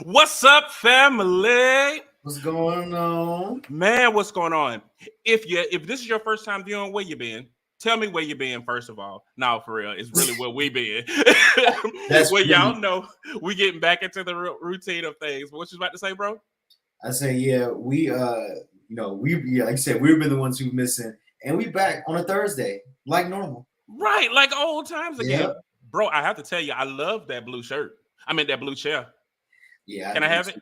What's up, family? What's going on? Man, what's going on? If this is your first time viewing, where you been? Tell me where you been, first of all. No, for real. It's really where we been. That's well, pretty. y'all know we getting back into the routine of things. What you about to say, bro? I say, yeah, we like I said, we've been the ones who missing, and we back on a Thursday, like normal. Right, like old times again. Yep. Bro, I have to tell you, I love that blue shirt. I mean that blue chair. Yeah. Can I have it?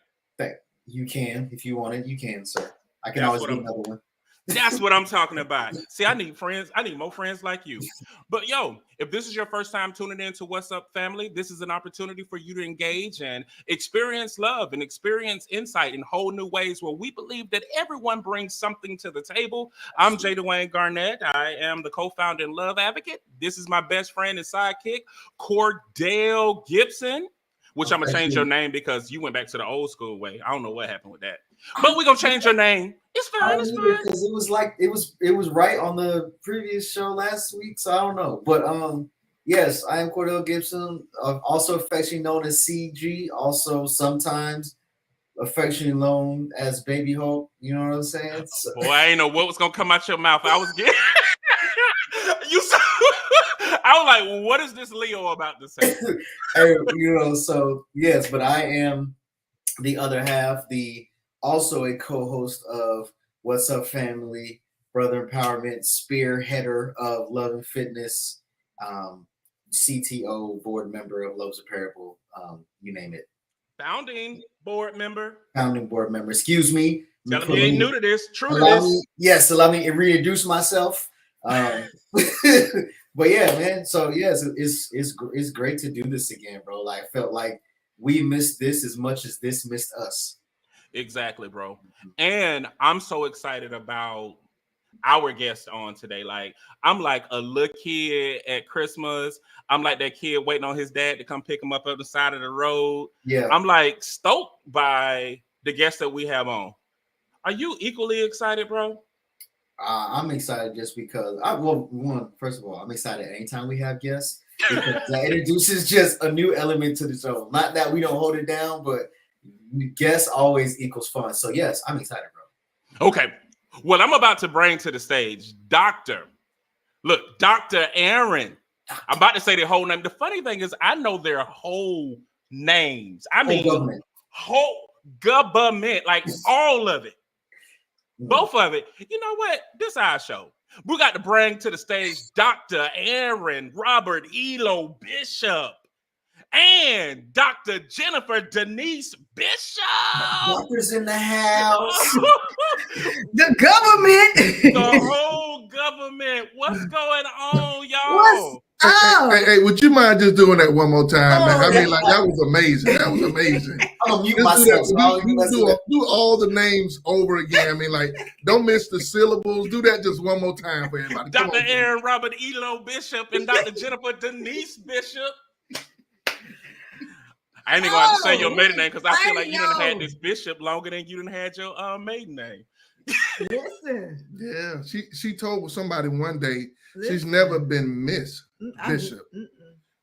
You can, if you want it, you can, sir. I can That's always what get I'm- another one. That's what I'm talking about. See, I need friends. I need more friends like you. But yo, if this is your first time tuning in to What's Up Family, this is an opportunity for you to engage and experience love and experience insight in whole new ways where we believe that everyone brings something to the table. I'm J. Dwayne Garnett. I am the co-founder and love advocate. This is my best friend and sidekick, Cordell Gibson, which I'm going to change your name because you went back to the old school way. I don't know what happened with that. But we're going to change your name. It's fine. It's fine. Because it was like it was right on the previous show last week, so I don't know. But yes, I am Cordell Gibson, also affectionately known as CG, also sometimes affectionately known as Baby Hope. You know what I'm saying? So, boy, I ain't know what was gonna come out your mouth. I was getting I was like, what is this Leo about to say? Hey, so yes, but I am the other half, also a co-host of What's Up Family, Brother Empowerment, spearheader of Love and Fitness, CTO, board member of Loves Apparel, you name it. Founding board member. Excuse me. Tell me you ain't new to this. True to this. Yes, allow me to reintroduce myself. But yeah, man. So yes, it's great to do this again, bro. Like I felt like we missed this as much as this missed us. Exactly, bro. And I'm so excited about our guest on today. Like, I'm like a little kid at Christmas. I'm like that kid waiting on his dad to come pick him up the side of the road. Yeah. I'm like stoked by the guest that we have on. Are you equally excited, bro? I'm excited just because first of all, I'm excited anytime we have guests because that introduces just a new element to the show. Not that we don't hold it down, but guests always equals fun. So yes, I'm excited, bro. Okay. Well, I'm about to bring to the stage Dr. Aaron. I'm about to say their whole name. The funny thing is, I know their whole names. I mean, whole government, like all of it. Both of it. You know what? This is our show. We got to bring to the stage Dr. Aaron Robert Elo Bishop and Dr. Jennifer Denise Bishop. Doctors in the house. The government. The whole government. What's going on, y'all? Hey, would you mind just doing that one more time, man? I mean, like, that was amazing. That was amazing. Do all the names over again. I mean, like, don't miss the syllables. Do that just one more time for everybody. Dr. Aaron Robert Elo Bishop and Dr. Jennifer Denise Bishop. I ain't even going to say your maiden name because I feel like you done had this bishop longer than you done had your maiden name. Listen. Yeah, she told somebody one day she's never been Miss Bishop.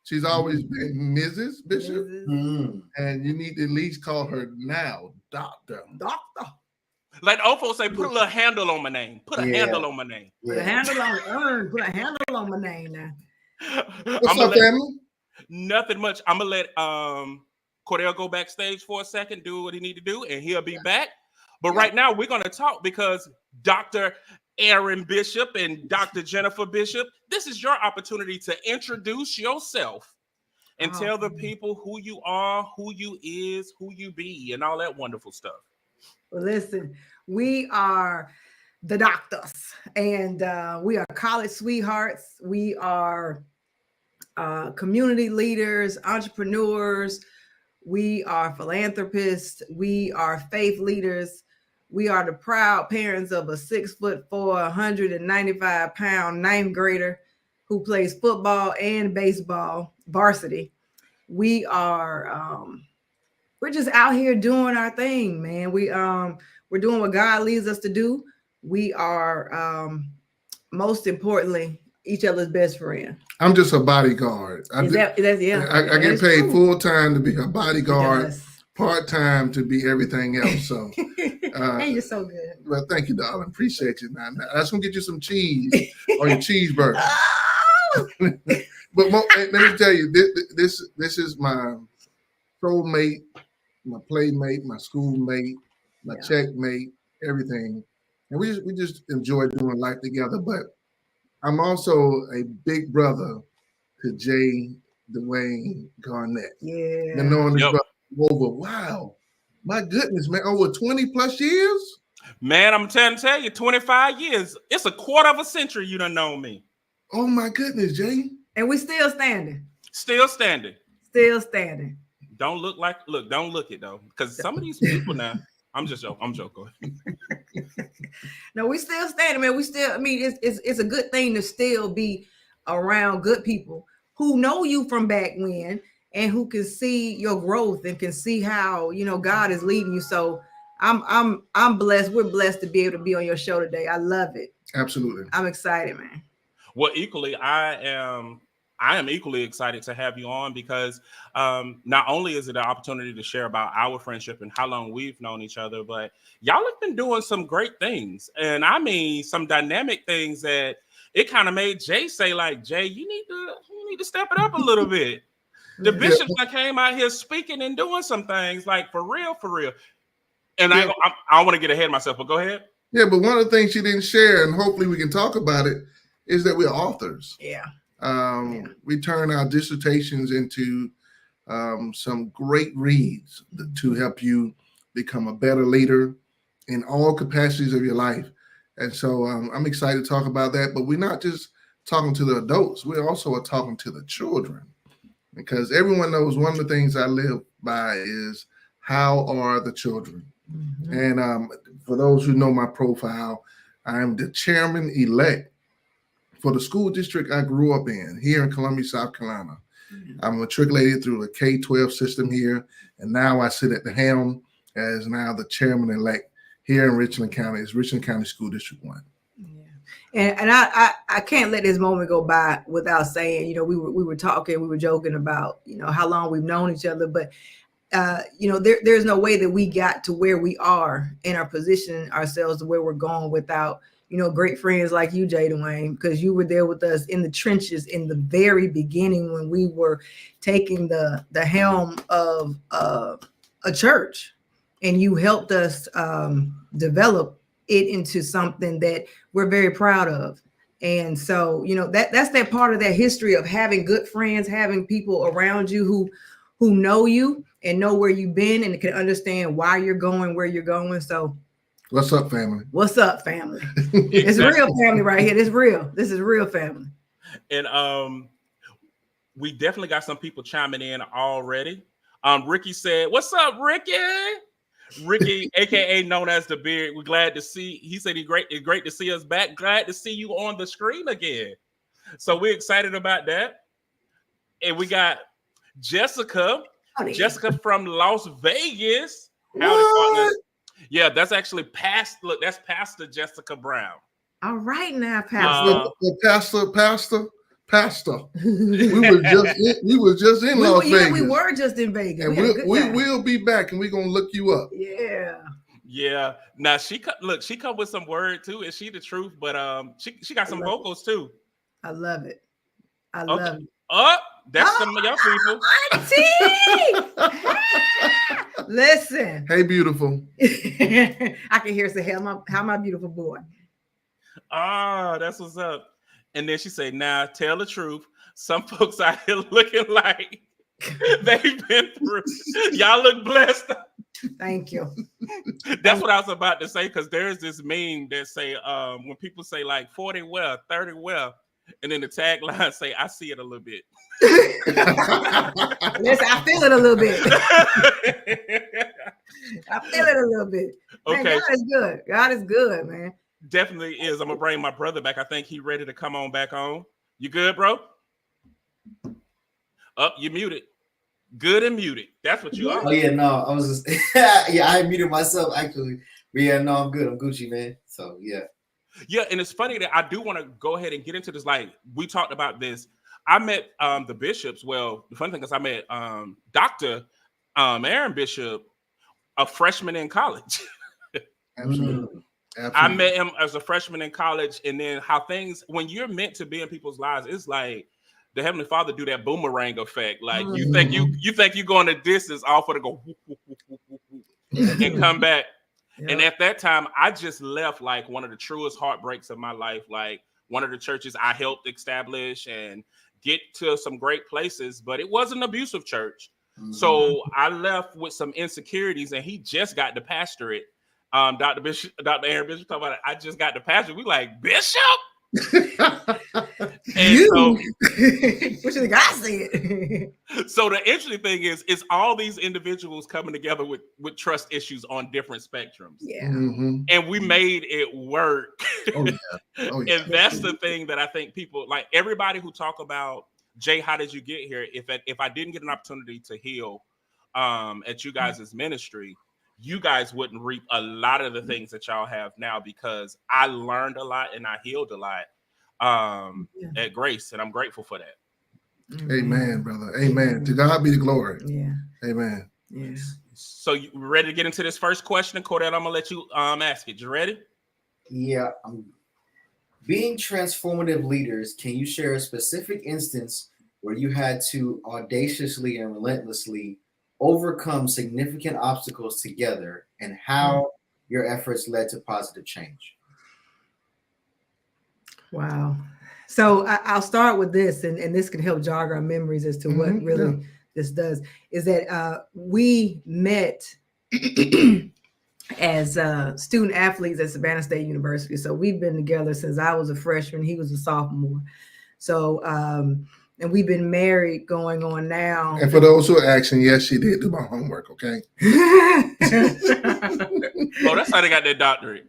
She's always been Mrs. Bishop. And you need to at least call her now Doctor. Like the old folks say, put a little handle on my name. Put a handle on my name. Put a handle on my name now. What's up, family? Nothing much. I'm gonna let Cordell go backstage for a second, do what he need to do, and he'll be back. But right now we're gonna talk because Dr. Aaron Bishop and Dr. Jennifer Bishop, this is your opportunity to introduce yourself and tell the people who you are, who you is, who you be, and all that wonderful stuff. Well, listen, we are the doctors, and we are college sweethearts. We are community leaders, entrepreneurs. We are philanthropists. We are faith leaders. We are the proud parents of a 6'4", 195-pound ninth grader who plays football and baseball varsity. We are we're just out here doing our thing, man. We're doing what God leads us to do. We are most importantly each other's best friend. I'm just a bodyguard. I get paid full time to be a bodyguard part-time to be everything else. So and you're so good. Well, thank you, darling. Appreciate you. Now that's gonna get you some cheese on your cheeseburger. Oh! But let me tell you, this is my soulmate, my playmate, my schoolmate, my checkmate, everything. And we just enjoy doing life together. But I'm also a big brother to Jay Dwayne Garnett. Yeah. Been knowing this brother over, wow, my goodness, man, over 20 plus years. Man, I'm trying to tell you, 25 years. It's a quarter of a century you done known me. Oh my goodness, Jay. And we still standing. Still standing. Still standing. Don't look it though. Because some of these people now, I'm joking. No, we still standing, man. We still, I mean, it's a good thing to still be around good people who know you from back when and who can see your growth and can see how, you know, God is leading you. So I'm blessed. We're blessed to be able to be on your show today. I love it. Absolutely. I'm excited, man. Well, equally, I am equally excited to have you on because not only is it an opportunity to share about our friendship and how long we've known each other, but y'all have been doing some great things. And I mean, some dynamic things that it kind of made Jay say, like, Jay, you need to step it up a little bit. The bishops that came out here speaking and doing some things, like, for real. And I don't want to get ahead of myself, but go ahead. Yeah, but one of the things she didn't share, and hopefully we can talk about it, is that we're authors. Yeah. We turn our dissertations into some great reads to help you become a better leader in all capacities of your life. And so I'm excited to talk about that. But we're not just talking to the adults. We also are talking to the children, because everyone knows one of the things I live by is how are the children? Mm-hmm. And for those who know my profile, I am the chairman-elect for the school district I grew up in here in Columbia, South Carolina. Mm-hmm. I'm matriculated through the K-12 system here, and now I sit at the helm as now the chairman-elect here in Richland County. It's Richland County School District 1. Yeah. And I can't let this moment go by without saying, you know, we were talking, we were joking about, you know, how long we've known each other, but you know, there's no way that we got to where we are in our position ourselves to where we're going without, you know, great friends like you, Jay Dwayne, because you were there with us in the trenches in the very beginning when we were taking the helm of a church, and you helped us develop it into something that we're very proud of. And so, you know, that's that part of that history of having good friends, having people around you who know you and know where you've been and can understand why you're going where you're going. So what's up, family? What's up, family? It's real family right here. It's real. This is real family. And we definitely got some people chiming in already. Ricky said, "What's up, Ricky?" Ricky, aka known as the Beard. We're glad to see. He said it's great to see us back. Glad to see you on the screen again. So we're excited about that. And we got Jessica. Howdy. Jessica from Las Vegas. Howdy, partners. Yeah, that's actually that's Pastor Jessica Brown. All right now, Pastor. Pastor. We were just in Las Vegas. Yeah, we were just in Vegas. And we will be back, and we're gonna look you up. Yeah. Yeah. Now she come with some word too. Is she the truth? But she got some vocals too. I love it. I love it. That's some of your people. Auntie! Listen. Hey, beautiful. I can hear say, how my beautiful boy. That's what's up. And then she said, "Now tell the truth. Some folks out here looking like they've been through. Y'all look blessed." Thank you. That's what I was about to say, because there's this meme that say when people say like 40 well, 30 well, and then the tagline say, "I see it a little bit." Listen, I feel it a little bit. I feel it a little bit. Man, Okay. God is good. God is good, man. Definitely is. I'm gonna bring my brother back. I think he's ready to come on back on. You good, bro? You muted. Good and muted. That's what you are. Oh yeah, no, I was just I muted myself actually. But yeah, no, I'm good. I'm Gucci, man. So yeah. Yeah, and it's funny that I do want to go ahead and get into this. Like, we talked about this. I met the bishops. Well, the funny thing is I met Dr. Aaron Bishop a freshman in college. Absolutely. I met him as a freshman in college, and then how things, when you're meant to be in people's lives, it's like the Heavenly Father do that boomerang effect. Like you think you're going a distance, all for to go whoop, whoop, whoop, whoop, whoop, whoop, and come back. Yep. And at that time, I just left like one of the truest heartbreaks of my life. Like one of the churches I helped establish and get to some great places, but it was an abusive church. So I left with some insecurities, and he just got the pastorate. Dr. Aaron Bishop talking about it. I just got the pastorate. We like, Bishop? And so, what you think I said? So the interesting thing is all these individuals coming together with trust issues on different spectrums. Yeah. And we made it work. Oh, yeah. And that's the thing that I think people, like everybody who talk about, Jay, how did you get here? If I didn't get an opportunity to heal at you guys' ministry, you guys wouldn't reap a lot of the things that y'all have now, because I learned a lot and I healed a lot at Grace, and I'm grateful for that. Amen, brother. Amen. To God be the glory. Yeah. Amen. Yes. So you ready to get into this first question? Cordell, I'm gonna let you ask it. You ready? Yeah. Being transformative leaders, can you share a specific instance where you had to audaciously and relentlessly overcome significant obstacles together, and how your efforts led to positive change? Wow. So I'll start with this, and this can help jog our memories as to what really this does, is that we met as student athletes at Savannah State University. So we've been together since I was a freshman, he was a sophomore. So, and we've been married going on now. And for those who are asking, yes, she did do my homework, okay? Oh, that's how they got their doctorate.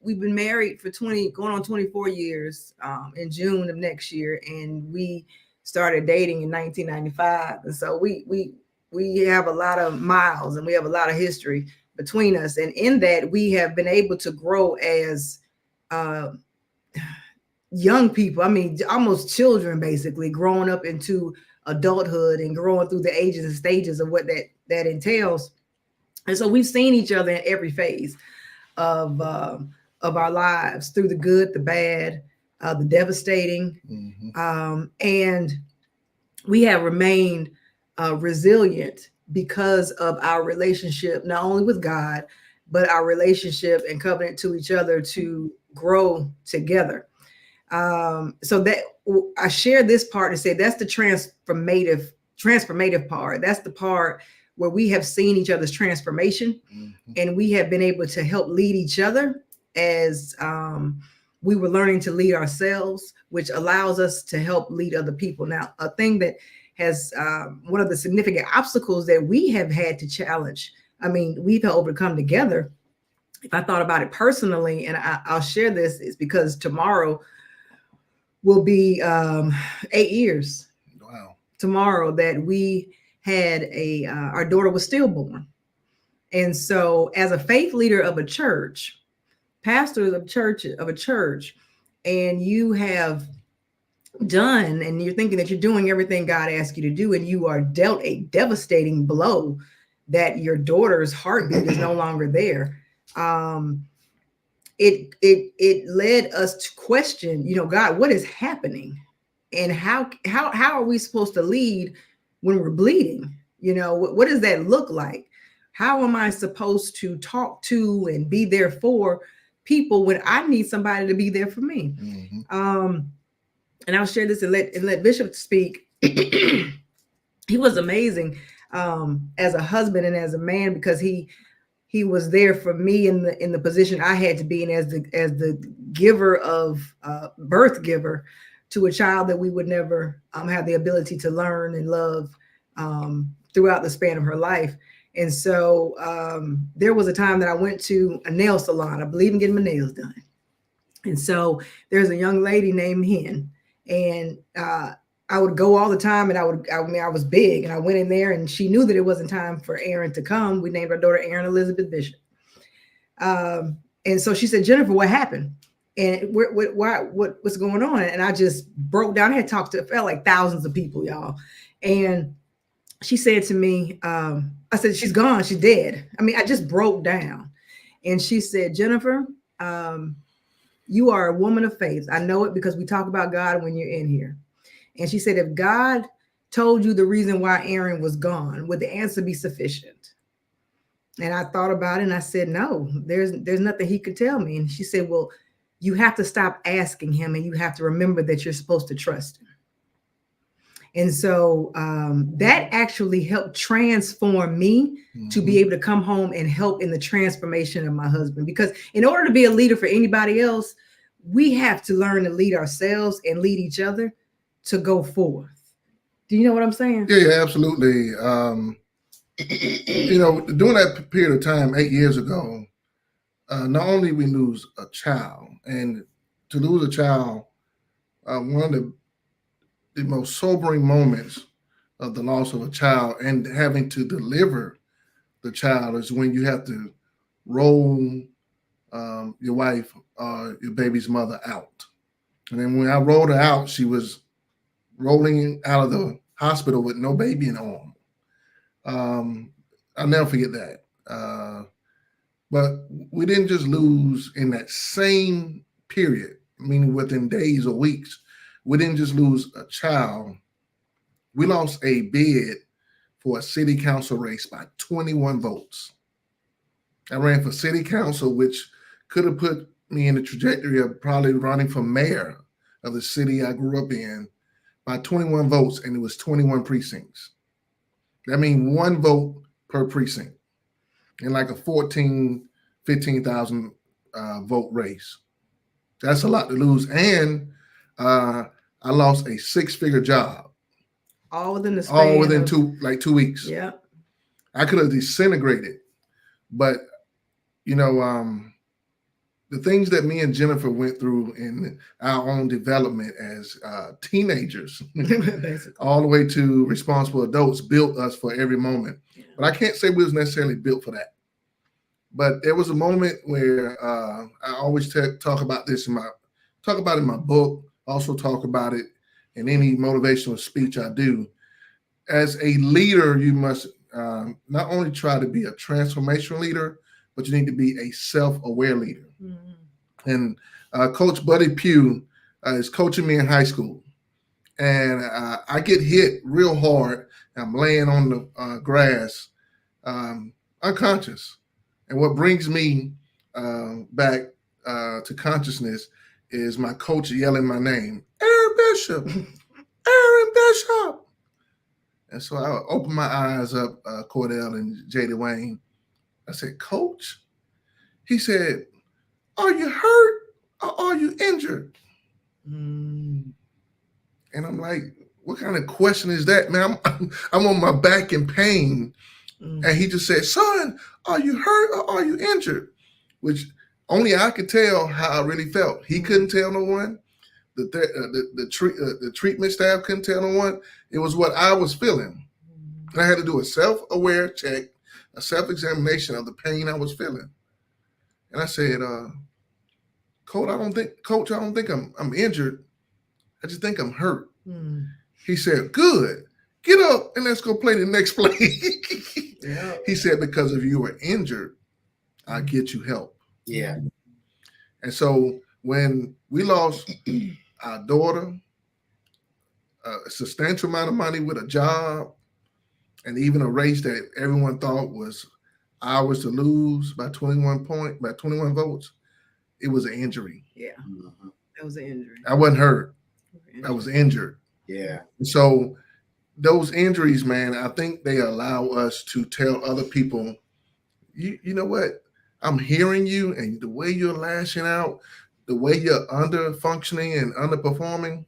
We've been married for going on 24 years in June of next year, and we started dating in 1995. And so we have a lot of miles and we have a lot of history between us. And in that, we have been able to grow as young people. I mean, almost children, basically, growing up into adulthood and growing through the ages and stages of what that entails. And so we've seen each other in every phase of our lives, through the good, the bad, the devastating. And we have remained resilient because of our relationship, not only with God, but our relationship and covenant to each other to grow together. So that I share this part to say that's the transformative part. That's the part where we have seen each other's transformation, and we have been able to help lead each other as we were learning to lead ourselves, which allows us to help lead other people. Now, a thing that has one of the significant obstacles that we have had to challenge, I mean, we've overcome together. If I thought about it personally, and I'll share this, is because tomorrow will be 8 years. Wow. Tomorrow that we had our daughter was stillborn. And so as a faith leader of a church, pastor of a church, and you have done, and you're thinking that you're doing everything God asked you to do, and you are dealt a devastating blow that your daughter's heartbeat is no longer there. It led us to question, God, what is happening, and how are we supposed to lead when we're bleeding? What does that look like? How am I supposed to talk to and be there for people when I need somebody to be there for me? And I'll share this and let Bishop speak. He was amazing as a husband and as a man, because he was there for me in the position I had to be in as the giver of birth giver to a child that we would never have the ability to learn and love throughout the span of her life. And so there was a time that I went to a nail salon. I believe in getting my nails done. And so there's a young lady named Hen, and I would go all the time, and I was big, and I went in there, and she knew that it wasn't time for Aaron to come. We named our daughter Aaron Elizabeth Bishop. And so she said, Jennifer, what happened? And what's going on? And I just broke down. I had talked to, it felt like thousands of people, y'all. And she said to me, I said, she's gone, she's dead. I mean, I just broke down. And she said, Jennifer, you are a woman of faith. I know it because we talk about God when you're in here. And she said, if God told you the reason why Aaron was gone, would the answer be sufficient? And I thought about it and I said, no, there's nothing he could tell me. And she said, well, you have to stop asking him and you have to remember that you're supposed to trust him. And so that actually helped transform me to be able to come home and help in the transformation of my husband. Because in order to be a leader for anybody else, we have to learn to lead ourselves and lead each other to go forth. Do you know what I'm saying? Yeah, absolutely. During that period of time, 8 years ago, not only we lose a child, and to lose a child, one of the most sobering moments of the loss of a child and having to deliver the child is when you have to roll your wife, your baby's mother out. And then when I rolled her out, she was rolling out of the hospital with no baby in her arm. I'll never forget that. But we didn't just lose in that same period, meaning within days or weeks. We didn't just lose a child. We lost a bid for a city council race by 21 votes. I ran for city council, which could have put me in the trajectory of probably running for mayor of the city I grew up in by 21 votes, and it was 21 precincts. That means one vote per precinct in like a 15,000 vote race. That's a lot to lose. And I lost a 6-figure job. All within the span. All within 2 weeks. Yeah. I could have disintegrated. But, the things that me and Jennifer went through in our own development as teenagers, all the way to responsible adults, built us for every moment. Yeah. But I can't say we was necessarily built for that. But there was a moment where I always talk about this in my book, also talk about it in any motivational speech I do. As a leader, you must not only try to be a transformational leader, but you need to be a self-aware leader. Mm-hmm. And Coach Buddy Pugh is coaching me in high school. And I get hit real hard. I'm laying on the grass, unconscious. And what brings me back to consciousness is my coach yelling my name, Aaron Bishop, Aaron Bishop. And so I open my eyes up, Cordell and J.D. Wayne. I said, Coach? He said, are you hurt or are you injured? And I'm like, what kind of question is that, man? I'm on my back in pain. And he just said, son, are you hurt or are you injured? Which only I could tell how I really felt. He couldn't tell no one. The treatment staff couldn't tell no one. It was what I was feeling. And I had to do a self-aware check, a self-examination of the pain I was feeling. And I said, Coach, I don't think I'm injured. I just think I'm hurt. He said, good. Get up and let's go play the next play. Yeah. He said, because if you were injured, I'll get you help. Yeah. And so when we lost our daughter, a substantial amount of money with a job, and even a race that everyone thought was ours to lose by 21 votes, it was an injury. Yeah. That was an injury. I wasn't hurt. I was injured. Yeah. So those injuries, man, I think they allow us to tell other people, you know what? I'm hearing you, and the way you're lashing out, the way you're under functioning and underperforming,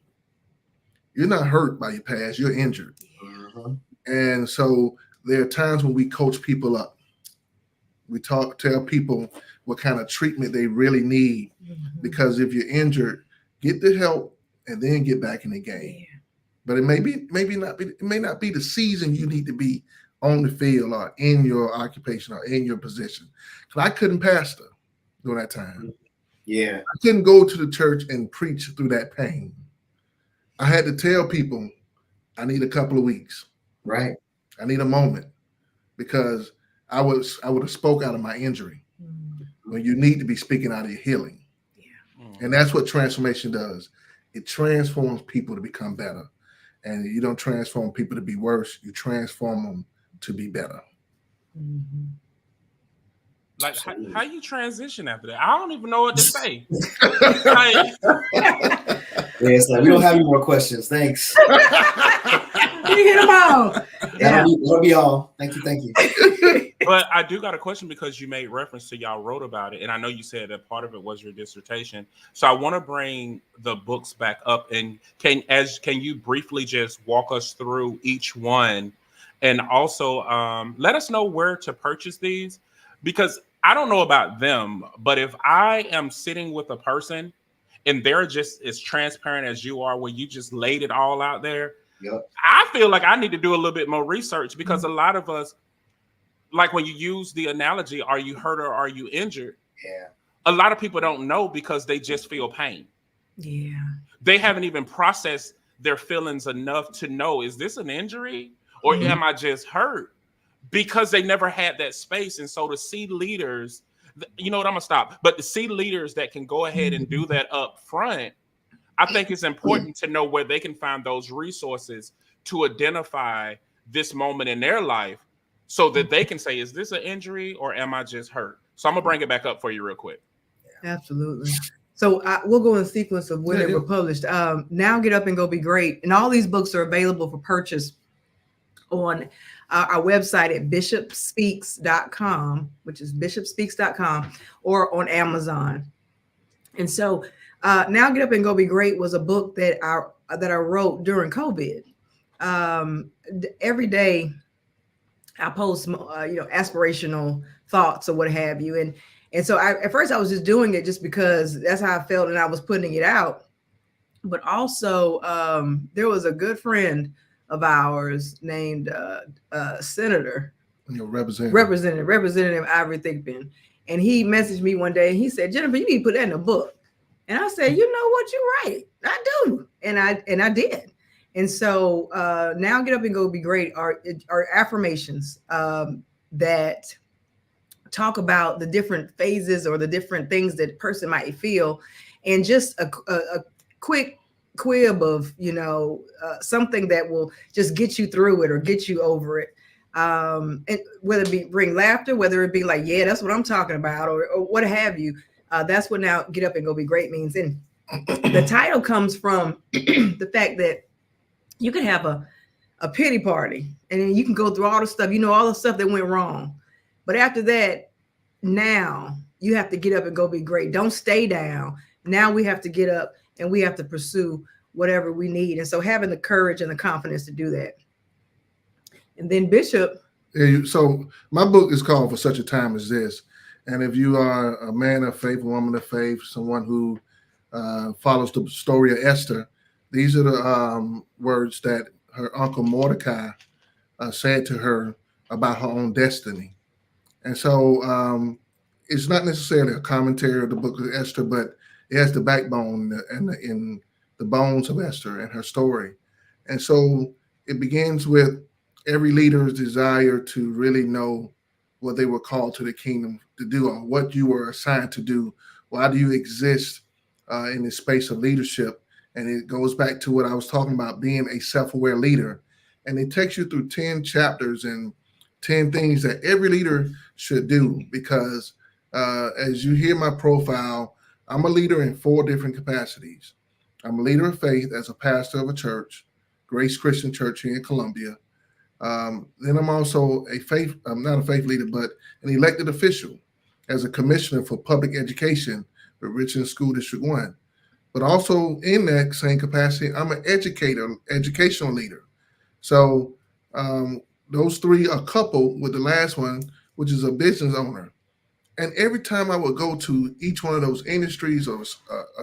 you're not hurt by your past, you're injured. Uh-huh. And so there are times when we coach people up. We tell people what kind of treatment they really need. Mm-hmm. Because if you're injured, get the help and then get back in the game. Yeah. But it may not be the season you need to be on the field or in your occupation or in your position. Because I couldn't pastor during that time. Yeah. I couldn't go to the church and preach through that pain. I had to tell people, I need a couple of weeks. Right. I need a moment, because I would have spoke out of my injury. When you need to be speaking out of your healing. And that's what transformation does. It transforms people to become better. And you don't transform people to be worse. You transform them to be better. Like, how you transition after that? I don't even know what to say. Yeah, it's like, we don't have any more questions. Thanks. You hit them all. That'll be all. Thank you. But I do got a question, because you made reference to y'all wrote about it, and I know you said that part of it was your dissertation. So I want to bring the books back up, and can you briefly just walk us through each one, and also let us know where to purchase these, because I don't know about them, but if I am sitting with a person and they're just as transparent as you are, where you just laid it all out there, yep. I feel like I need to do a little bit more research, because a lot of us, like when you use the analogy, are you hurt or are you injured? Yeah. A lot of people don't know, because they just feel pain. Yeah. They haven't even processed their feelings enough to know, is this an injury or am I just hurt? Because they never had that space. And so to see leaders, you know what, I'm gonna stop. But to see leaders that can go ahead and do that up front, I think it's important to know where they can find those resources to identify this moment in their life, so that they can say, is this an injury or am I just hurt? So I'm gonna bring it back up for you real quick. Absolutely. So we'll go in sequence of when they were published. Now Get Up and Go Be Great. And all these books are available for purchase on our website at BishopSpeaks.com, which is BishopSpeaks.com, or on Amazon. And so Now Get Up and Go Be Great was a book that I wrote during COVID. Every day I post, aspirational thoughts or what have you. And so at first I was just doing it just because that's how I felt and I was putting it out. But also there was a good friend of ours named Senator, Representative Ivory Thigpen. And he messaged me one day and he said, Jennifer, you need to put that in a book. And I said, you know what, you're right. I do. And I did. And so Now Get Up and Go Be Great are affirmations that talk about the different phases or the different things that a person might feel, and just a quick quib of, something that will just get you through it or get you over it. And whether it be bring laughter, whether it be like, yeah, that's what I'm talking about, or what have you. That's what Now Get Up and Go Be Great means. And the title comes from the fact that you could have a pity party and then you can go through all the stuff, all the stuff that went wrong. But after that, now you have to get up and go be great. Don't stay down. Now we have to get up and we have to pursue whatever we need. And so having the courage and the confidence to do that. And then Bishop. So my book is called For Such a Time as This. And if you are a man of faith, a woman of faith, someone who follows the story of Esther, these are the words that her uncle Mordecai said to her about her own destiny. And so it's not necessarily a commentary of the book of Esther, but it has the backbone and in the bones of Esther and her story. And so it begins with every leader's desire to really know what they were called to the kingdom to do, or what you were assigned to do. Why do you exist in this space of leadership? And it goes back to what I was talking about, being a self-aware leader. And it takes you through 10 chapters and 10 things that every leader should do, because as you hear my profile, I'm a leader in 4 different capacities. I'm a leader of faith as a pastor of a church, Grace Christian Church here in Columbia. Then I'm also I'm not a faith leader, but an elected official as a commissioner for public education with Richland School District 1. But also in that same capacity, I'm an educational leader. So those 3 are coupled with the last one, which is a business owner. And every time I would go to each one of those industries or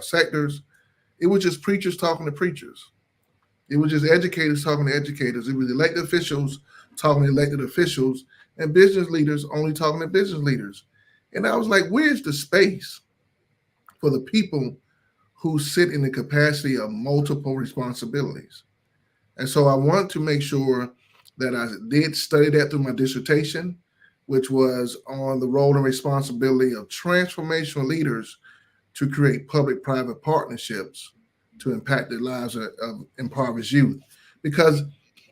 sectors, it was just preachers talking to preachers. It was just educators talking to educators. It was elected officials talking to elected officials, and business leaders only talking to business leaders. And I was like, where's the space for the people who sit in the capacity of multiple responsibilities. And so I want to make sure that I did study that through my dissertation, which was on the role and responsibility of transformational leaders to create public-private partnerships to impact the lives of impoverished youth. Because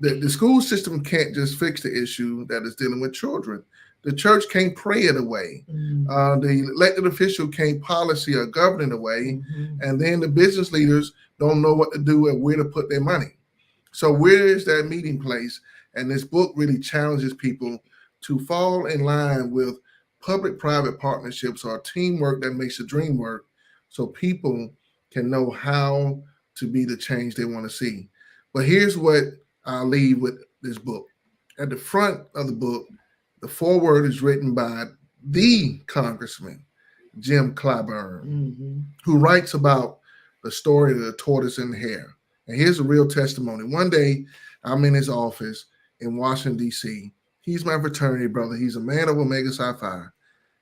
the school system can't just fix the issue that is dealing with children. The church can't pray it away. The elected official can't policy or govern it away. And then the business leaders don't know what to do and where to put their money. So where is that meeting place? And this book really challenges people to fall in line with public-private partnerships or teamwork that makes the dream work, so people can know how to be the change they want to see. But here's what I'll leave with this book. At the front of the book, the foreword is written by the Congressman, Jim Clyburn, who writes about the story of the tortoise and the hare. And here's a real testimony. One day, I'm in his office in Washington, D.C. He's my fraternity brother. He's a man of Omega Psi Phi.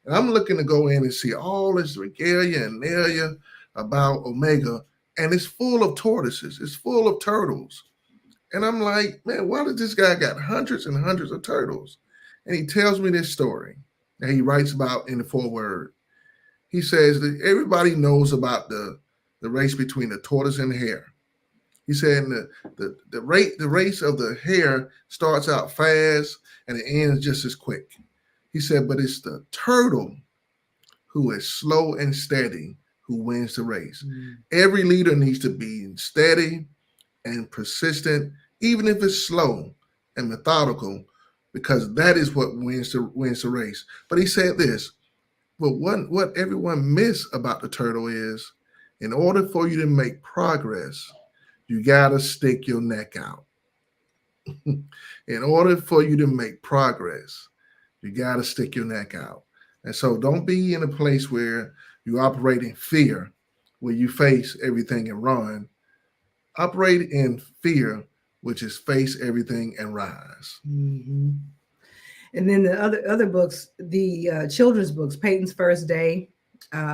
And I'm looking to go in and see all this regalia and nelia about Omega. And it's full of tortoises. It's full of turtles. And I'm like, man, why does this guy got hundreds and hundreds of turtles? And he tells me this story that he writes about in the foreword. He says that everybody knows about the race between the tortoise and the hare. He said the race of the hare starts out fast and it ends just as quick. He said, but it's the turtle who is slow and steady who wins the race. Every leader needs to be steady and persistent, even if it's slow and methodical, because that is what wins the race. But he said this, but what everyone miss about the turtle is, in order for you to make progress, you got to stick your neck out. In order for you to make progress, you got to stick your neck out. And so don't be in a place where you operate in fear, where you face everything and run. Operate in fear, which is face everything and rise. And then the other books, the children's books, Peyton's First Day,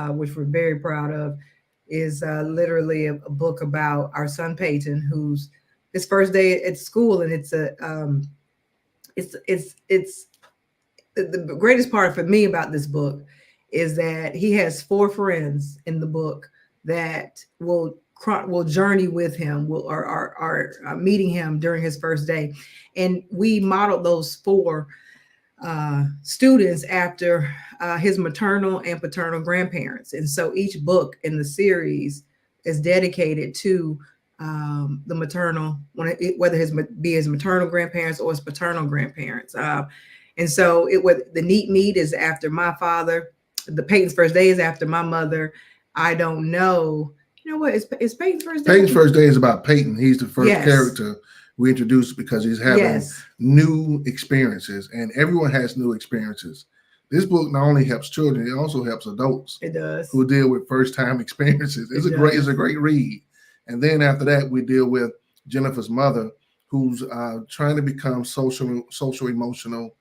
which we're very proud of, is literally a book about our son Peyton, who's his first day at school, and it's the greatest part for me about this book is that he has 4 friends in the book that will journey with him, are meeting him during his first day, and we modeled those 4 students after his maternal and paternal grandparents. And so each book in the series is dedicated to the maternal, whether his maternal grandparents or his paternal grandparents. And so the Neat Meat is after my father. The Peyton's First Day is after my mother. I don't know. You know what? Is Peyton's First Day? Peyton's First Day is about Peyton. He's the first character we introduced because he's having new experiences, and everyone has new experiences. This book not only helps children, it also helps adults. It does. Who deal with first-time experiences. It's a great read. And then after that, we deal with Jennifer's mother, who's trying to become social emotional,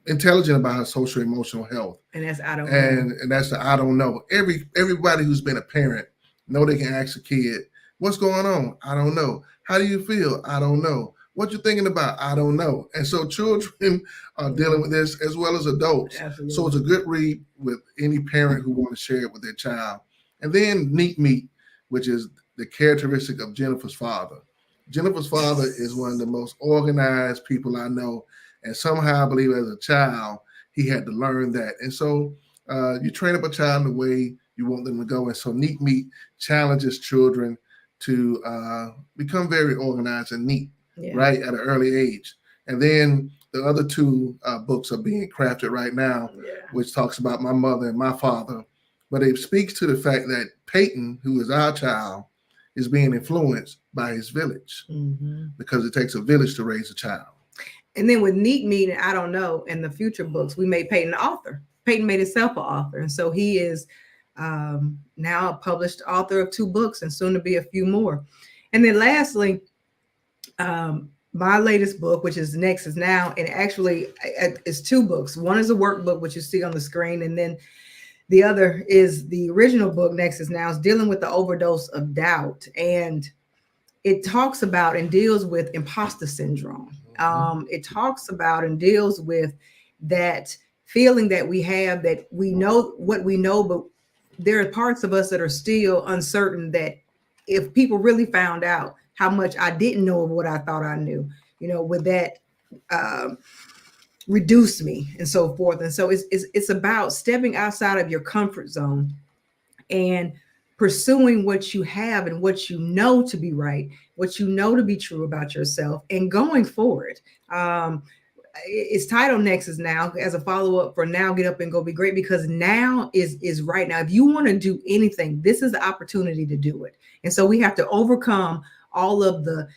intelligent about her social emotional health. And that's I don't know. And that's the I don't know. Everybody who's been a parent know they can ask a kid, what's going on? I don't know. How do you feel? I don't know. What you thinking about? I don't know. And so children are dealing with this as well as adults. Absolutely. So it's a good read with any parent who want to share it with their child. And then Neat Meat, which is the characteristic of Jennifer's father. Jennifer's father is one of the most organized people I know. And somehow I believe as a child, he had to learn that. And so you train up a child in the way you want them to go. And so Neat Meat challenges children to become very organized and neat, right, at an early age. And then the other 2 books are being crafted right now, which talks about my mother and my father. But it speaks to the fact that Peyton, who is our child, is being influenced by his village because it takes a village to raise a child. And then with Neat Meat and I don't know, in the future books, we made Peyton an author. Peyton made himself an author. And so he is now a published author of 2 books and soon to be a few more. And then lastly, my latest book, which is Next Is Now, and actually it's 2 books. One is a workbook, which you see on the screen. And then the other is the original book, Next is Now, is dealing with the overdose of doubt. And it talks about and deals with imposter syndrome. It talks about and deals with that feeling that we have, that we know what we know, but there are parts of us that are still uncertain, that if people really found out how much I didn't know of what I thought I knew, would that reduce me and so forth. And so it's about stepping outside of your comfort zone and pursuing what you have and what you know to be right, what you know to be true about yourself, and going forward. It's titled Next is Now as a follow-up for Now Get Up and Go Be Great, because now is right now. If you want to do anything, this is the opportunity to do it. And so we have to overcome all of the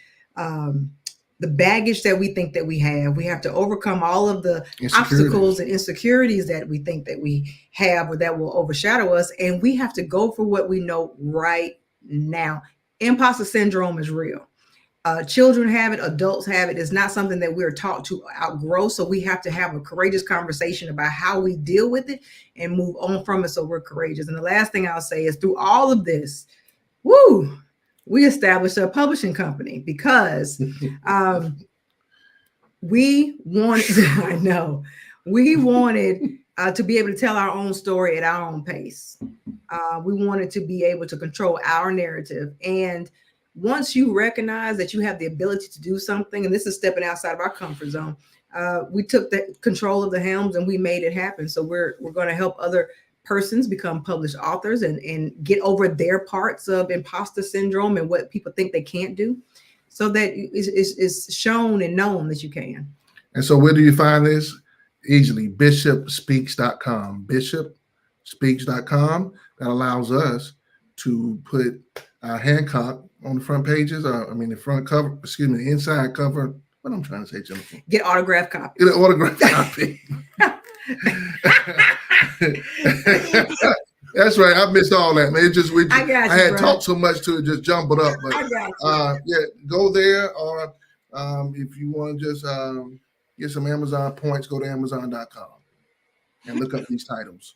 baggage that we think that we have. We have to overcome all of the obstacles and insecurities that we think that we have or that will overshadow us. And we have to go for what we know right now. Imposter syndrome is real. Children have it, adults have it. It's not something that we're taught to outgrow. So we have to have a courageous conversation about how we deal with it and move on from it, so we're courageous. And the last thing I'll say is, through all of this, we established a publishing company because we wanted, we wanted to be able to tell our own story at our own pace. We wanted to be able to control our narrative. And once you recognize that you have the ability to do something, and this is stepping outside of our comfort zone, we took the control of the helms and we made it happen. So we're going to help other persons become published authors and get over their parts of imposter syndrome and what people think they can't do, so that it's shown and known that you can. And so where do you find this? Easily, BishopSpeaks.com. BishopSpeaks.com. That allows us to put Hancock on the front pages, the front cover, the inside cover. What I'm trying to say, Jennifer? Get autographed copy. Get an autographed copy. That's right. I missed all that, man. I had talked so much to it, just jumbled up. But go there, or if you want to just get some Amazon points, go to Amazon.com and look up these titles.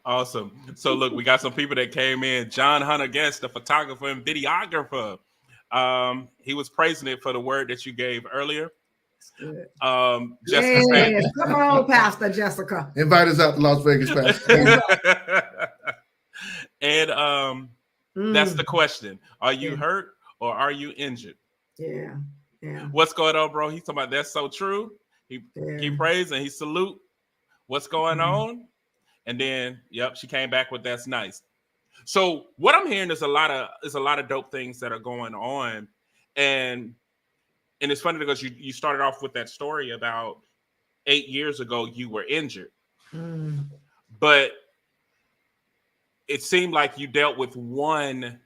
Awesome. So look, we got some people that came in. John Hunter Guest, the photographer and videographer. He was praising it for the word that you gave earlier. Jessica yes, come on, Pastor Jessica. Invite us out to Las Vegas, Pastor. And that's the question. Are you hurt or are you injured? Yeah. What's going on, bro? He's talking about that's so true. He prays and he salute. What's going on? And then, she came back with that's nice. So what I'm hearing is a lot of dope things that are going on. And it's funny because you started off with that story about 8 years ago you were injured. But it seemed like you dealt with one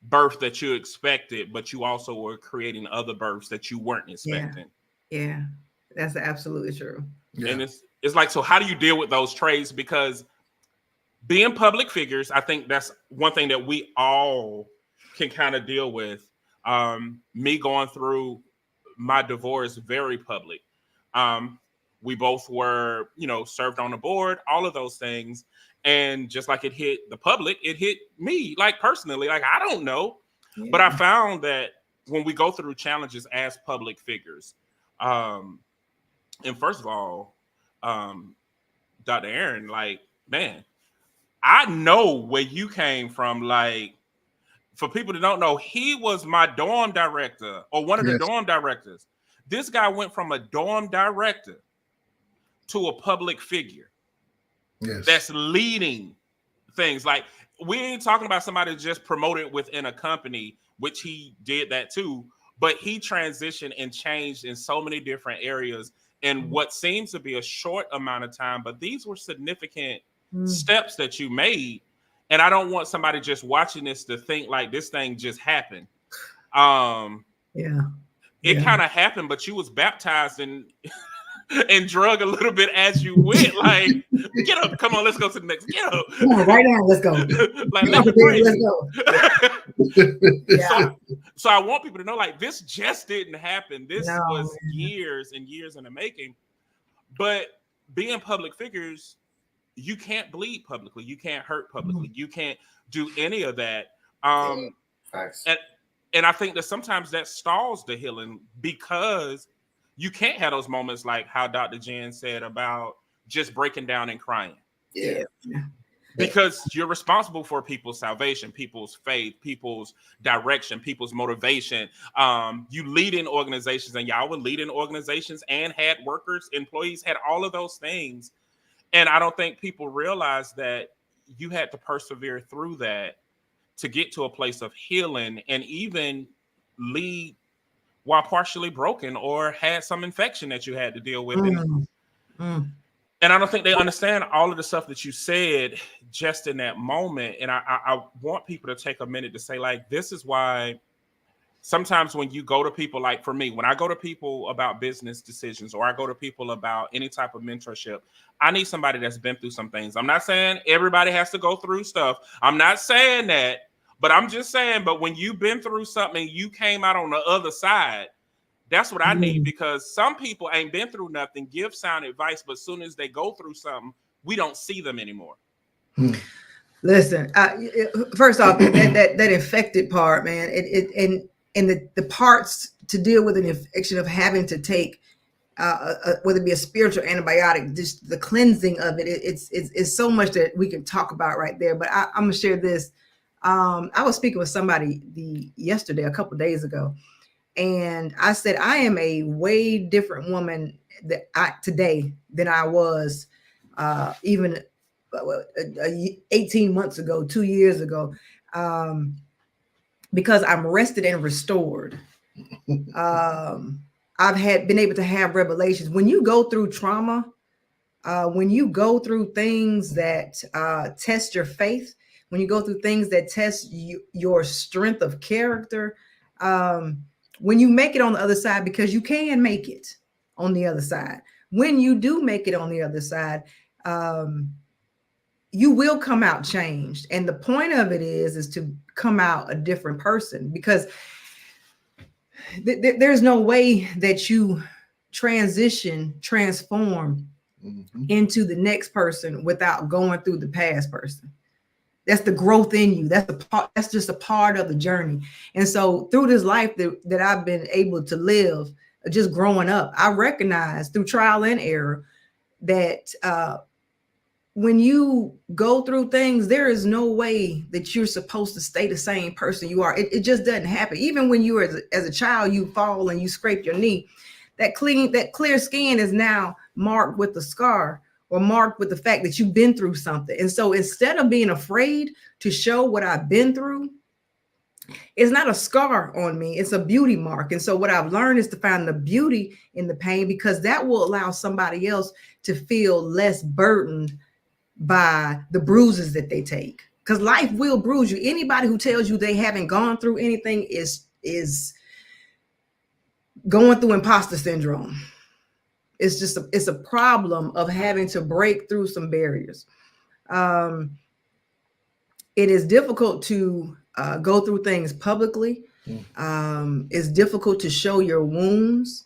birth that you expected, but you also were creating other births that you weren't expecting. Yeah, that's absolutely true. Yeah. And it's like, so how do you deal with those traits? Because being public figures, I think that's one thing that we all can kind of deal with. Me going through my divorce, very public. We both were, served on the board, all of those things. And just like it hit the public, it hit me, like personally, like I don't know. Yeah. But I found that when we go through challenges as public figures, and first of all, Dr. Aaron, like, man, I know where you came from. Like, for people that don't know, he was my dorm director, or one of the dorm directors. This guy went from a dorm director to a public figure. Yes. That's leading things. Like, we ain't talking about somebody just promoted within a company, which he did that too, but he transitioned and changed in so many different areas in what seems to be a short amount of time, but these were significant steps that you made. And I don't want somebody just watching this to think like this thing just happened. It kind of happened, but you was baptized and drug a little bit as you went. Like, get up, come on, let's go to the next. Get up, come on, right now, let's go. Like, let's go. So I want people to know, like, this just didn't happen. This was years and years in the making. But being public figures, you can't bleed publicly, you can't hurt publicly, you can't do any of that. And I think that sometimes that stalls the healing, because you can't have those moments like how Dr. Jen said about just breaking down and crying. Yeah. Because you're responsible for people's salvation, people's faith, people's direction, people's motivation. You lead in organizations, and y'all were leading organizations and had workers, employees, had all of those things. And I don't think people realize that you had to persevere through that to get to a place of healing, and even lead while partially broken or had some infection that you had to deal with. And I don't think they understand all of the stuff that you said just in that moment. And I want people to take a minute to say, like, this is why sometimes when you go to people, like for me, when I go to people about business decisions, or I go to people about any type of mentorship, I need somebody that's been through some things. I'm not saying everybody has to go through stuff. I'm not saying that, but I'm just saying, but when you've been through something, you came out on the other side. That's what I need, because some people ain't been through nothing, give sound advice, but as soon as they go through something, we don't see them anymore. Listen, first off, that infected part, man, and the parts to deal with an infection of having to take, whether it be a spiritual antibiotic, just the cleansing of it, it's so much that we can talk about right there. But I'm gonna share this. I was speaking with somebody yesterday, a couple of days ago. And I said, I am a way different woman today than I was even 18 months ago, 2 years ago, because I'm rested and restored. I've been able to have revelations. When you go through trauma, when you go through things that test your faith, when you go through things that test your strength of character, when you make it on the other side, because you can make it on the other side. When you do make it on the other side, you will come out changed. And the point of it is to come out a different person, because there's no way that you transform into the next person without going through the past person. That's the growth in you. That's just a part of the journey. And so through this life that I've been able to live, just growing up, I recognize through trial and error that when you go through things, there is no way that you're supposed to stay the same person you are. It just doesn't happen. Even when you were as a child, you fall and you scrape your knee, that clear skin is now marked with a scar, or marked with the fact that you've been through something. And so instead of being afraid to show what I've been through, it's not a scar on me, it's a beauty mark. And so what I've learned is to find the beauty in the pain, because that will allow somebody else to feel less burdened by the bruises that they take. Because life will bruise you. Anybody who tells you they haven't gone through anything is going through imposter syndrome. It's a problem of having to break through some barriers. It is difficult to go through things publicly. It's difficult to show your wounds.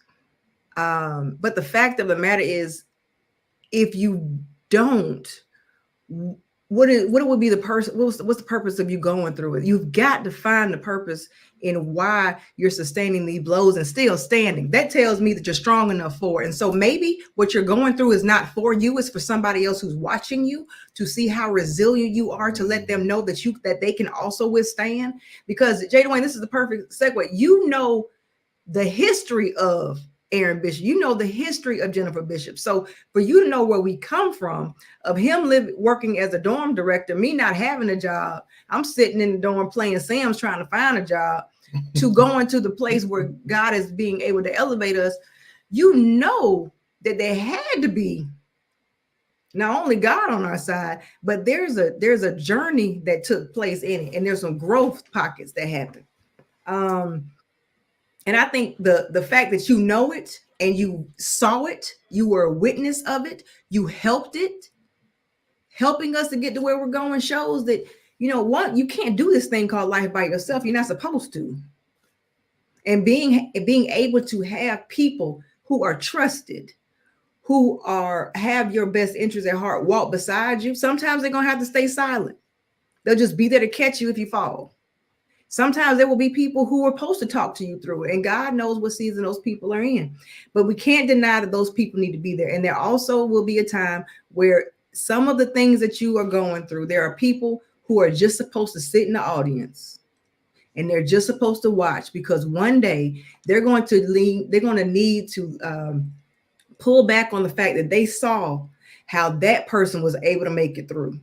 But the fact of the matter is, if you don't, what would be the person? What's the purpose of you going through it? You've got to find the purpose in why you're sustaining these blows and still standing. That tells me that you're strong enough for it. And so maybe what you're going through is not for you, it's for somebody else who's watching you, to see how resilient you are, to let them know that they can also withstand. Because Jay Dwayne, this is the perfect segue. You know the history of Aaron Bishop, you know the history of Jennifer Bishop. So for you to know where we come from, of him working as a dorm director, me not having a job, I'm sitting in the dorm playing Sims trying to find a job, to going to the place where God is being able to elevate us, you know that there had to be not only God on our side, but there's a journey that took place in it, and there's some growth pockets that happened. And I think the fact that you know it and you saw it, you were a witness of it, you helped it, helping us to get to where we're going, shows that, you know what, you can't do this thing called life by yourself. You're not supposed to. And being able to have people who are trusted, who have your best interests at heart walk beside you, sometimes they're gonna have to stay silent. They'll just be there to catch you if you fall. Sometimes there will be people who are supposed to talk to you through it, and God knows what season those people are in. But we can't deny that those people need to be there. And there also will be a time where some of the things that you are going through, there are people who are just supposed to sit in the audience, and they're just supposed to watch, because one day they're going to need to pull back on the fact that they saw how that person was able to make it through,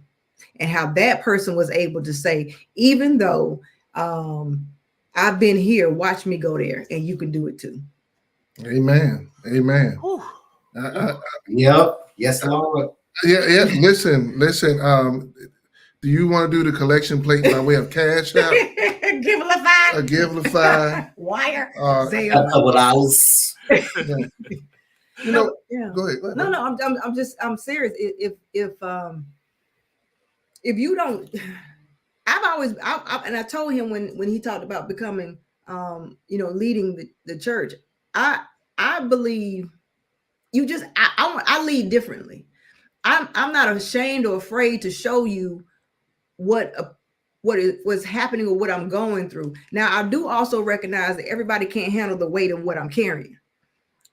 and how that person was able to say, even though I've been here, watch me go there, and you can do it too. Amen. Amen. Yep. Yes, Lord. Yeah. Listen. Do you want to do the collection plate by way of cash out? Givelify. Wire. A couple dollars. You know. Yeah. Go ahead. No. I'm serious. If you don't, and I told him when he talked about becoming, leading the church, I believe you just, I lead differently. I'm not ashamed or afraid to show you what was happening or what I'm going through. Now, I do also recognize that everybody can't handle the weight of what I'm carrying.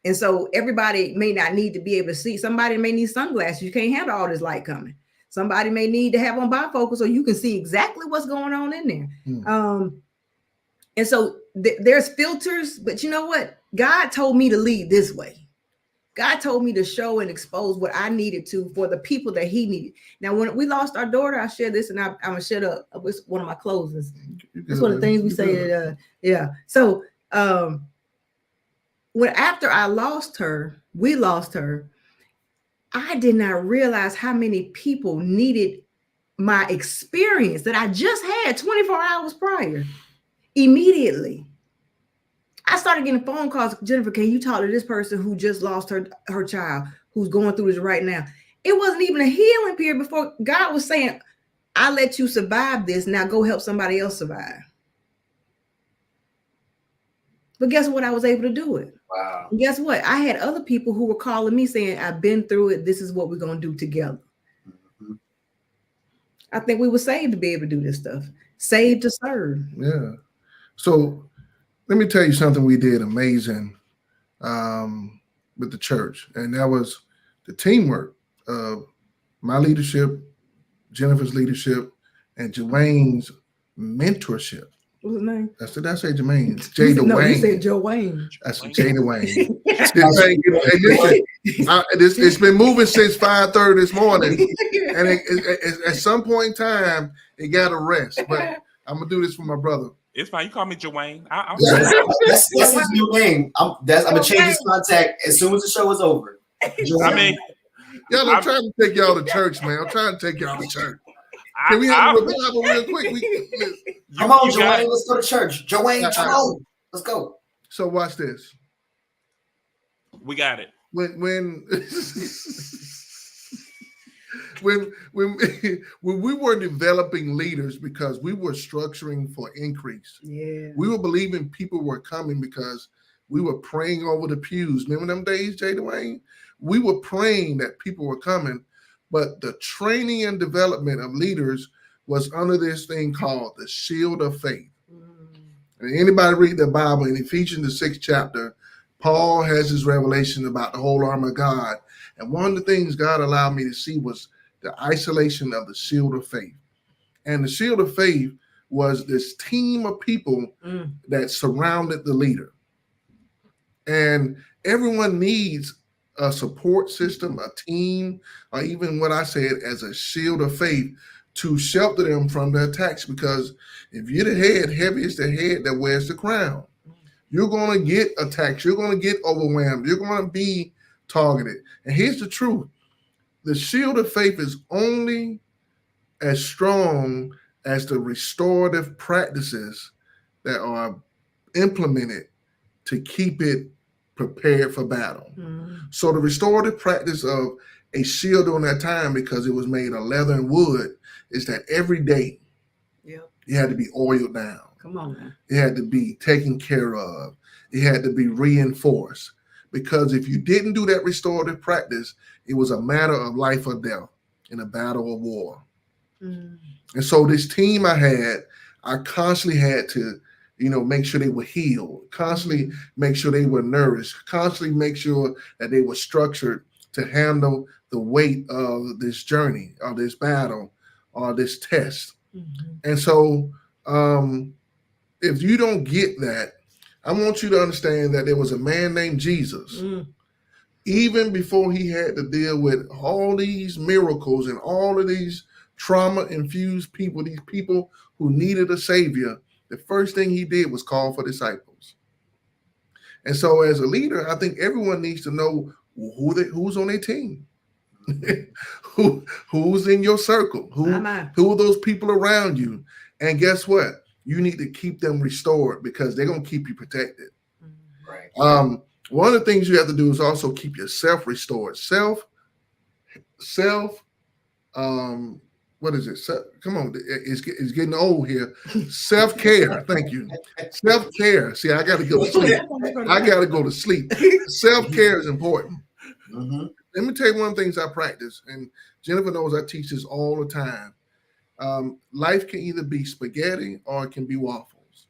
And so everybody may not need to be able to see. Somebody may need sunglasses. You can't handle all this light coming. Somebody may need to have on bifocal so you can see exactly what's going on in there. And so there's filters, but you know what? God told me to lead this way. God told me to show and expose what I needed to for the people that he needed. Now, when we lost our daughter, I shared this, and I'm going to shut up. It's one of my closings. That's one of the things we say. So after we lost her, I did not realize how many people needed my experience that I just had 24 hours prior. Immediately, I started getting phone calls. Jennifer, can you talk to this person who just lost her child, who's going through this right now? It wasn't even a healing period before God was saying, I let you survive this. Now go help somebody else survive. But guess what? I was able to do it. Wow. And guess what? I had other people who were calling me saying, I've been through it. This is what we're going to do together. Mm-hmm. I think we were saved to be able to do this stuff. Saved to serve. Yeah. So let me tell you something we did amazing with the church. And that was the teamwork of my leadership, Jennifer's leadership, and Dwayne's mentorship. What's his name? Did I say Jermaine? Jay Dwayne. No, you said Joanne. I said Jay Dwayne. It's been moving since 5:30 this morning, and at some point in time, it got to rest. But I'm gonna do this for my brother. It's fine. You call me Joanne. That's his new name. I'm gonna change his contact as soon as the show is over. Joanne. I'm trying to take y'all to church, man. I'm trying to take y'all to church. Can we have a revival real quick? Come on, Joanne. Let's go to church. Joanne, come on. Let's go. So watch this. We got it. When we were developing leaders because we were structuring for increase. Yeah. We were believing people were coming because we were praying over the pews. Remember them days, Jay Dwayne? We were praying that people were coming. But the training and development of leaders was under this thing called the shield of faith. And anybody read the Bible in Ephesians, the 6th chapter, Paul has his revelation about the whole armor of God. And one of the things God allowed me to see was the isolation of the shield of faith. And the shield of faith was this team of people that surrounded the leader. And everyone needs a support system, a team, or even what I said as a shield of faith to shelter them from the attacks. Because if you're the head, heavy is the head that wears the crown. You're going to get attacked. You're going to get overwhelmed. You're going to be targeted. And here's the truth. The shield of faith is only as strong as the restorative practices that are implemented to keep it prepared for battle. So the restorative practice of a shield during that time, because it was made of leather and wood, is that every day you had to be oiled down. Come on, man. It had to be taken care of. It had to be reinforced. because if you didn't do that restorative practice, it was a matter of life or death in a battle or war. And so this team I constantly had to, make sure they were healed, constantly make sure they were nourished, constantly make sure that they were structured to handle the weight of this journey or this battle or this test. And so if you don't get that, I want you to understand that there was a man named Jesus. Even before he had to deal with all these miracles and all of these trauma-infused people, these people who needed a savior, the first thing he did was call for disciples. And so as a leader, I think everyone needs to know who's on their team. Who's in your circle? Who are those people around you? And guess what? You need to keep them restored because they're going to keep you protected. Right. One of the things you have to do is also keep yourself restored. What is it? Come on, it's getting old here. Self-care. Thank you. Self-care. See, I got to go to sleep. Self-care is important. Let me tell you one of the things I practice, and Jennifer knows I teach this all the time. Life can either be spaghetti or it can be waffles.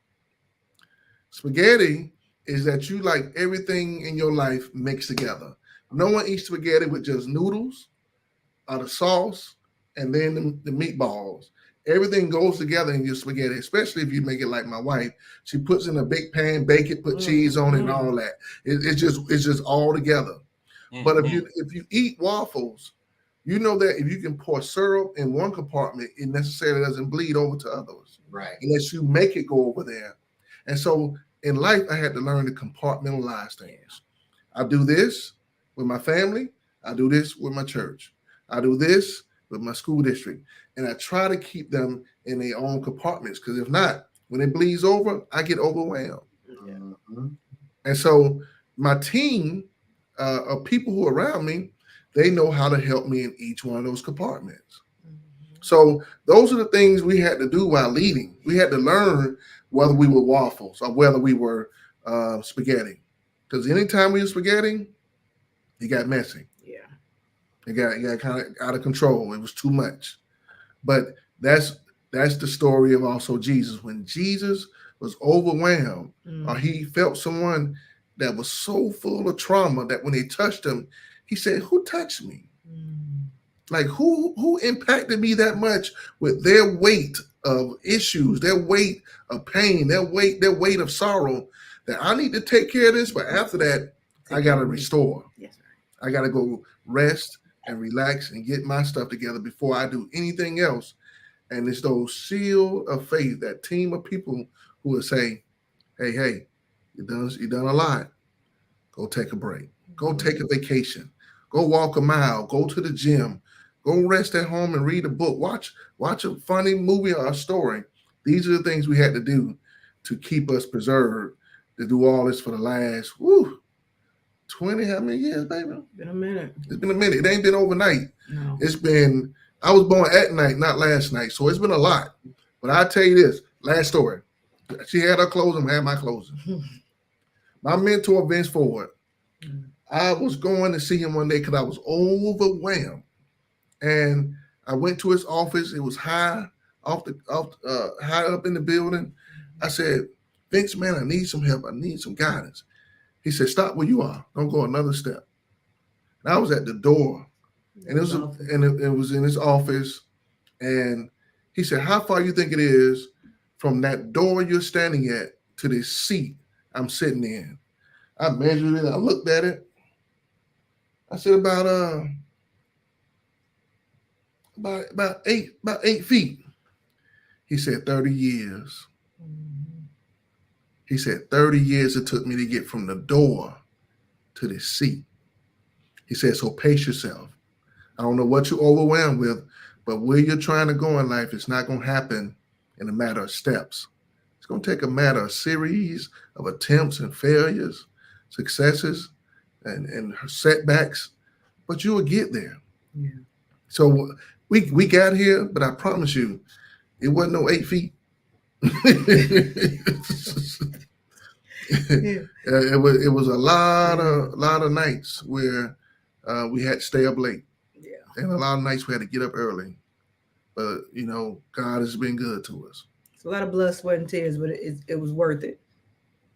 Spaghetti is that you like everything in your life mixed together. No one eats spaghetti with just noodles or the sauce and then the meatballs. Everything goes together in your spaghetti, especially if you make it like my wife. She puts in a big pan, bake it, put cheese on it and all that. It's just all together. But if you eat waffles, you know that if you can pour syrup in one compartment, it necessarily doesn't bleed over to others. Right. Unless you make it go over there. And so in life, I had to learn to compartmentalize things. I do this with my family. I do this with my church. I do this with my school district. And I try to keep them in their own compartments, because if not, when it bleeds over, I get overwhelmed. And so my team of people who are around me, they know how to help me in each one of those compartments. So those are the things we had to do while leading. We had to learn whether we were waffles or whether we were spaghetti. Because anytime we were spaghetti, it got messy. Yeah. It got kind of out of control. It was too much. But that's the story of also Jesus. When Jesus was overwhelmed or he felt someone that was so full of trauma that when they touched him, he said, "Who touched me?" Like who impacted me that much with their weight of issues, their weight of pain, their weight of sorrow, that I need to take care of this. But after that, I got to restore. Yes, right. I got to go rest and relax and get my stuff together before I do anything else. And it's those shield of faith, that team of people who will say, hey, you done a lot. Go take a break. Go take a vacation. Go walk a mile. Go to the gym. Go rest at home and read a book. Watch a funny movie or a story. These are the things we had to do to keep us preserved, to do all this for the last 20, how many years, baby? Been a minute. It's been a minute. It ain't been overnight. No. I was born at night, not last night. So it's been a lot. But I'll tell you this, last story. She had her closing, I had my closing. My mentor, Vince Ford, I was going to see him one day because I was overwhelmed. And I went to his office. It was high up in the building. I said, "Vince, man, I need some help. I need some guidance." He said, "Stop where you are. Don't go another step." And I was at the door, and it was in his office. And he said, "How far you think it is from that door you're standing at to this seat I'm sitting in?" I measured it. I looked at it. I said, about 8 feet. He said 30 years. He said 30 years it took me to get from the door to this seat. He said, so pace yourself. I don't know what you're overwhelmed with, but where you're trying to go in life, it's not going to happen in a matter of steps. It's going to take a series of attempts and failures, successes and setbacks, but you will get there. Yeah. So we got here, but I promise you, it wasn't no 8 feet. it was a lot of nights where we had to stay up late. Yeah. And a lot of nights we had to get up early. But God has been good to us. It's a lot of blood, sweat, and tears, but it was worth it.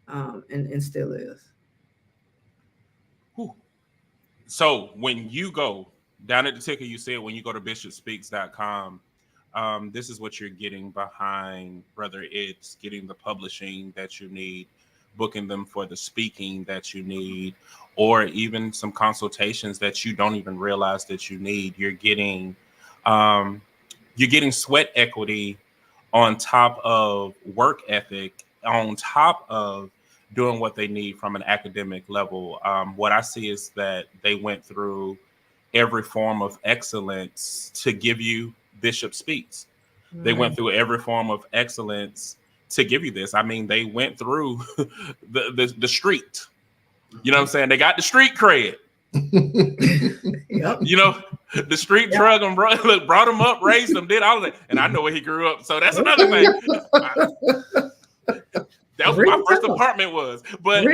And still is. Whew. So when you go down at the ticker, you said when you go to BishopSpeaks.com, this is what you're getting behind, whether it's getting the publishing that you need, booking them for the speaking that you need, or even some consultations that you don't even realize that you need. You're getting sweat equity on top of work ethic, on top of doing what they need from an academic level. What I see is that they went through every form of excellence to give you Bishop Speaks. They went through every form of excellence to give you this. I mean, they went through the street. You know what I'm saying? They got the street cred. Yep. The street drug him, brought him up, raised him, did all of that. And I know where he grew up. So that's another thing. That was my first apartment was. But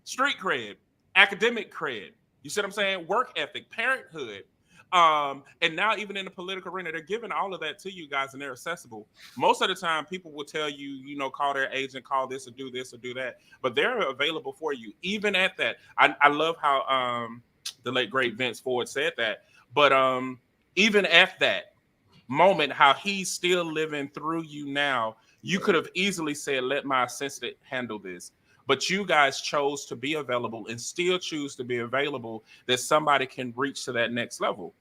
street cred, academic cred. You see what I'm saying? Work ethic, parenthood. And now even in the political arena, they're giving all of that to you guys and they're accessible. Most of the time, people will tell you, call their agent, call this or do that. But they're available for you. Even at that, I love how the late, great Vince Ford said that. But even at that moment, how he's still living through you now, you could have easily said, let my assistant handle this. But you guys chose to be available and still choose to be available that somebody can reach to that next level.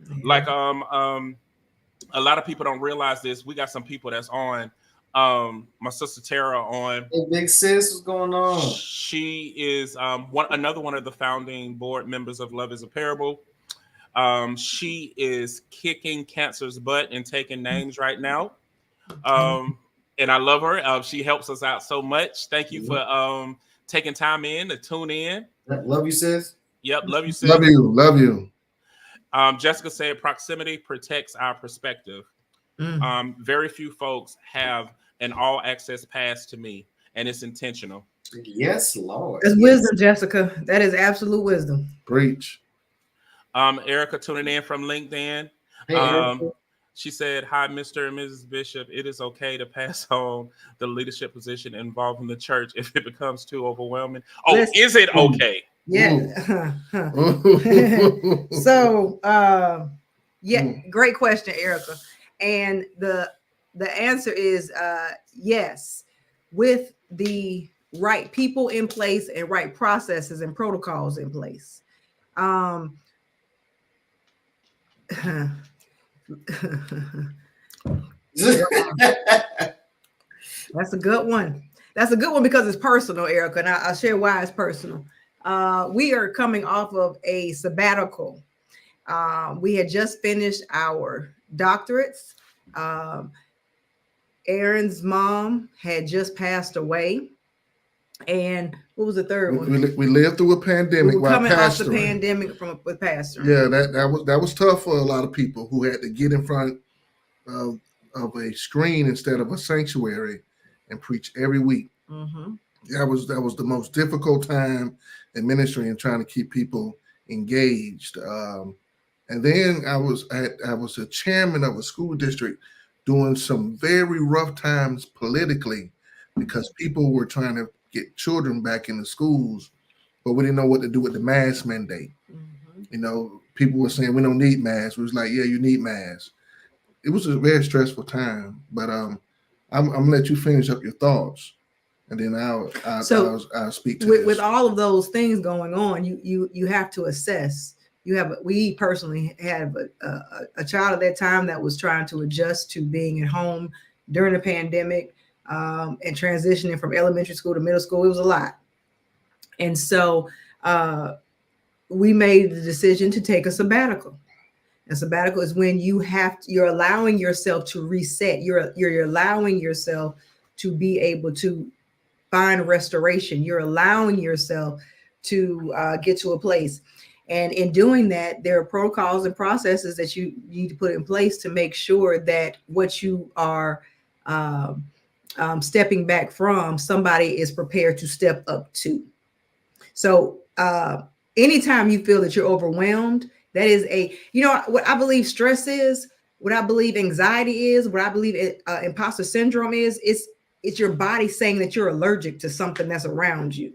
Mm-hmm. Like a lot of people don't realize this. We got some people that's on. My sister Tara on. Hey, big sis, what's going on? She is another one of the founding board members of Love is a Parable. She is kicking cancer's butt and taking names right now. And I love her. She helps us out so much. Thank you for taking time to tune in. Love you, sis. Yep, love you, sis. Love you. Jessica said proximity protects our perspective. Very few folks have an all access pass to me, and it's intentional. Yes, Lord. It's wisdom, Jessica. That is absolute wisdom. Preach. Erica tuning in from LinkedIn. Hey, she said, hi, Mr. and Mrs. Bishop. It is okay to pass on the leadership position involved in the church if it becomes too overwhelming. Oh, listen, is it okay? Yeah. So, great question, Erica. And the answer is yes, with the right people in place and right processes and protocols in place. That's a good one. That's a good one because it's personal, Erica, and I'll share why it's personal. We are coming off of a sabbatical. We had just finished our doctorates. Aaron's mom had just passed away. And what was the third one? We lived through a pandemic. We were coming off the pandemic with pastoring. Yeah, that was tough for a lot of people who had to get in front of a screen instead of a sanctuary and preach every week. Mm-hmm. That was the most difficult time in ministry and trying to keep people engaged. And then I was a chairman of a school district doing some very rough times politically because people were trying to get children back in the schools, but we didn't know what to do with the mask mandate. Mm-hmm. People were saying we don't need masks. We was like, yeah, you need masks. It was a very stressful time, but I'm gonna let you finish up your thoughts, and then I'll speak to with all of those things going on. You have to assess. We personally have a child at that time that was trying to adjust to being at home during the pandemic. And transitioning from elementary school to middle school, it was a lot. And so we made the decision to take a sabbatical. A sabbatical is when you're allowing yourself to reset. You're allowing yourself to be able to find restoration. You're allowing yourself to get to a place. And in doing that, there are protocols and processes that you need to put in place to make sure that what you are stepping back from, somebody is prepared to step up to. So anytime you feel that you're overwhelmed, that is what I believe stress is, what I believe anxiety is, what I believe imposter syndrome is, it's your body saying that you're allergic to something that's around you.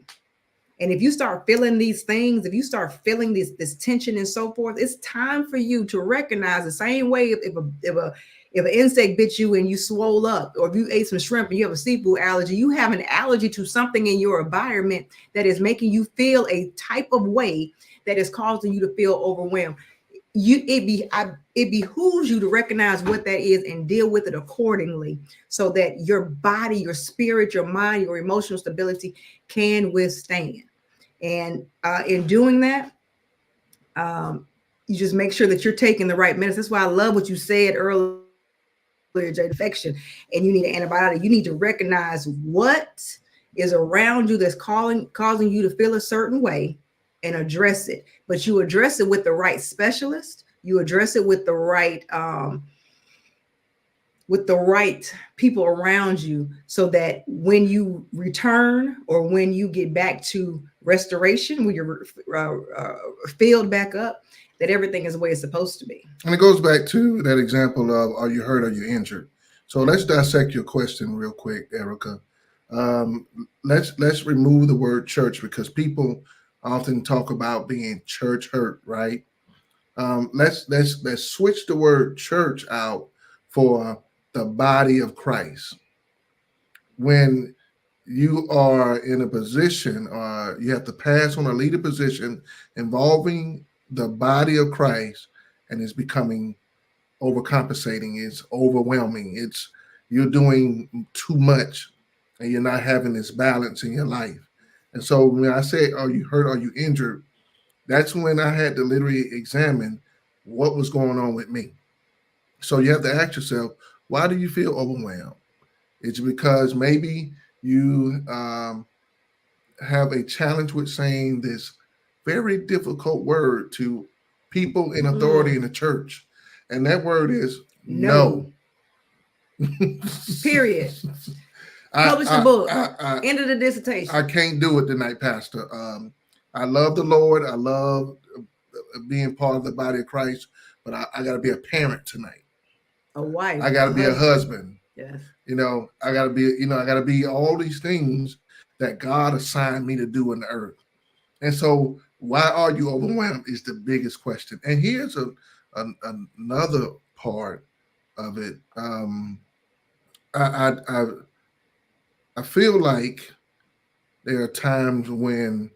And if you start feeling these things, if you start feeling this tension and so forth, it's time for you to recognize the same way if an insect bit you and you swole up, or if you ate some shrimp and you have a seafood allergy, you have an allergy to something in your environment that is making you feel a type of way that is causing you to feel overwhelmed. It behooves you to recognize what that is and deal with it accordingly, so that your body, your spirit, your mind, your emotional stability can withstand. And in doing that, you just make sure that you're taking the right medicine. That's why I love what you said earlier, Jay, infection, and you need an antibiotic. You need to recognize what is around you that's causing you to feel a certain way and address it. But you address it with the right specialist. You address it with the right people around you, so that when you return or when you get back to restoration, when you're filled back up, that everything is the way it's supposed to be. And it goes back to that example of, are you hurt or you injured? So let's dissect your question real quick, Erica. Let's remove the word church, because people often talk about being church hurt, right? Let's switch the word church out for the body of Christ. When you are in a position, or you have to pass on a leader position involving the body of Christ, and it's becoming overcompensating, it's overwhelming, you're doing too much, and you're not having this balance in your life. And so when I say, are you hurt, are you injured? That's when I had to literally examine what was going on with me. So you have to ask yourself, why do you feel overwhelmed? It's because maybe you have a challenge with saying this very difficult word to people in authority in the church. And that word is no. Period. Publish the book. End of the dissertation. I can't do it tonight, Pastor. I love the Lord. I love being part of the body of Christ, but I got to be a parent tonight. A wife. I got to be a husband. Yes. I got to be all these things that God assigned me to do in the earth. And so, why are you overwhelmed is the biggest question. And here's another part of it. I feel like there are times when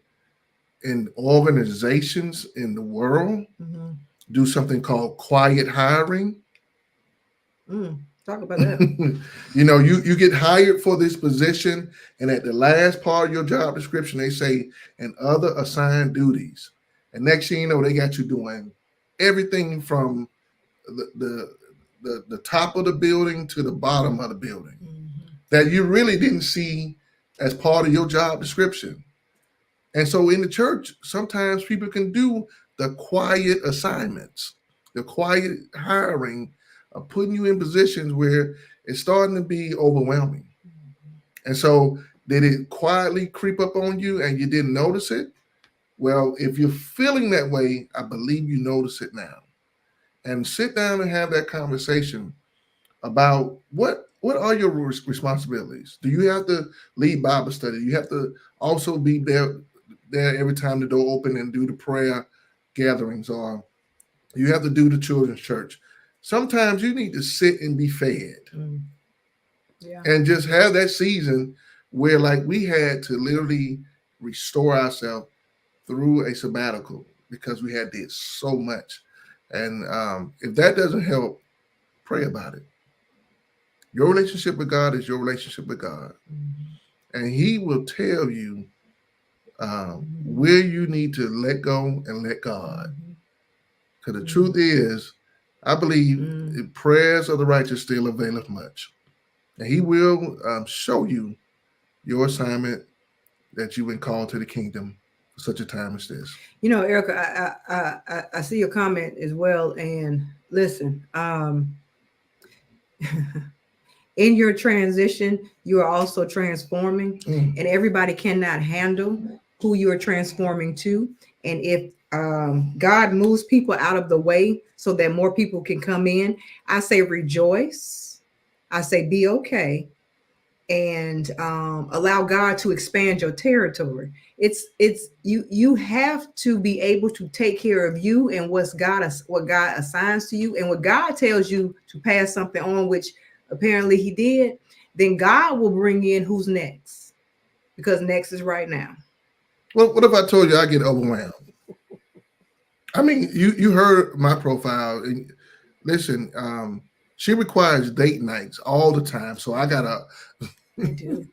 in organizations in the world do something called quiet hiring. Talk about that. You get hired for this position, and at the last part of your job description, they say, and other assigned duties. And next thing you know, they got you doing everything from the top of the building to the bottom of the building that you really didn't see as part of your job description. And so in the church, sometimes people can do the quiet assignments, the quiet hiring, putting you in positions where it's starting to be overwhelming. And so did it quietly creep up on you and you didn't notice it? Well, if you're feeling that way, I believe you notice it now. And sit down and have that conversation about what are your responsibilities? Do you have to lead Bible study? You have to also be there every time the door open and do the prayer gatherings, or you have to do the children's church. Sometimes you need to sit and be fed and just have that season where, like, we had to literally restore ourselves through a sabbatical because we had did so much. And if that doesn't help, pray about it. Your relationship with God is your relationship with God. And he will tell you where you need to let go and let God. Because the truth is, I believe prayers of the righteous still availeth much. And he will show you your assignment that you've been called to the kingdom for such a time as this. Erica, I see your comment as well. And listen, in your transition, you are also transforming, and everybody cannot handle who you are transforming to. And if God moves people out of the way so that more people can come in, I say rejoice. I say be okay, and allow God to expand your territory. It's you have to be able to take care of you and what God assigns to you, and what God tells you to pass something on, which apparently He did. Then God will bring in who's next, because next is right now. Well, what if I told you I get overwhelmed? I mean, you heard my profile. And listen, she requires date nights all the time, so I gotta. I do.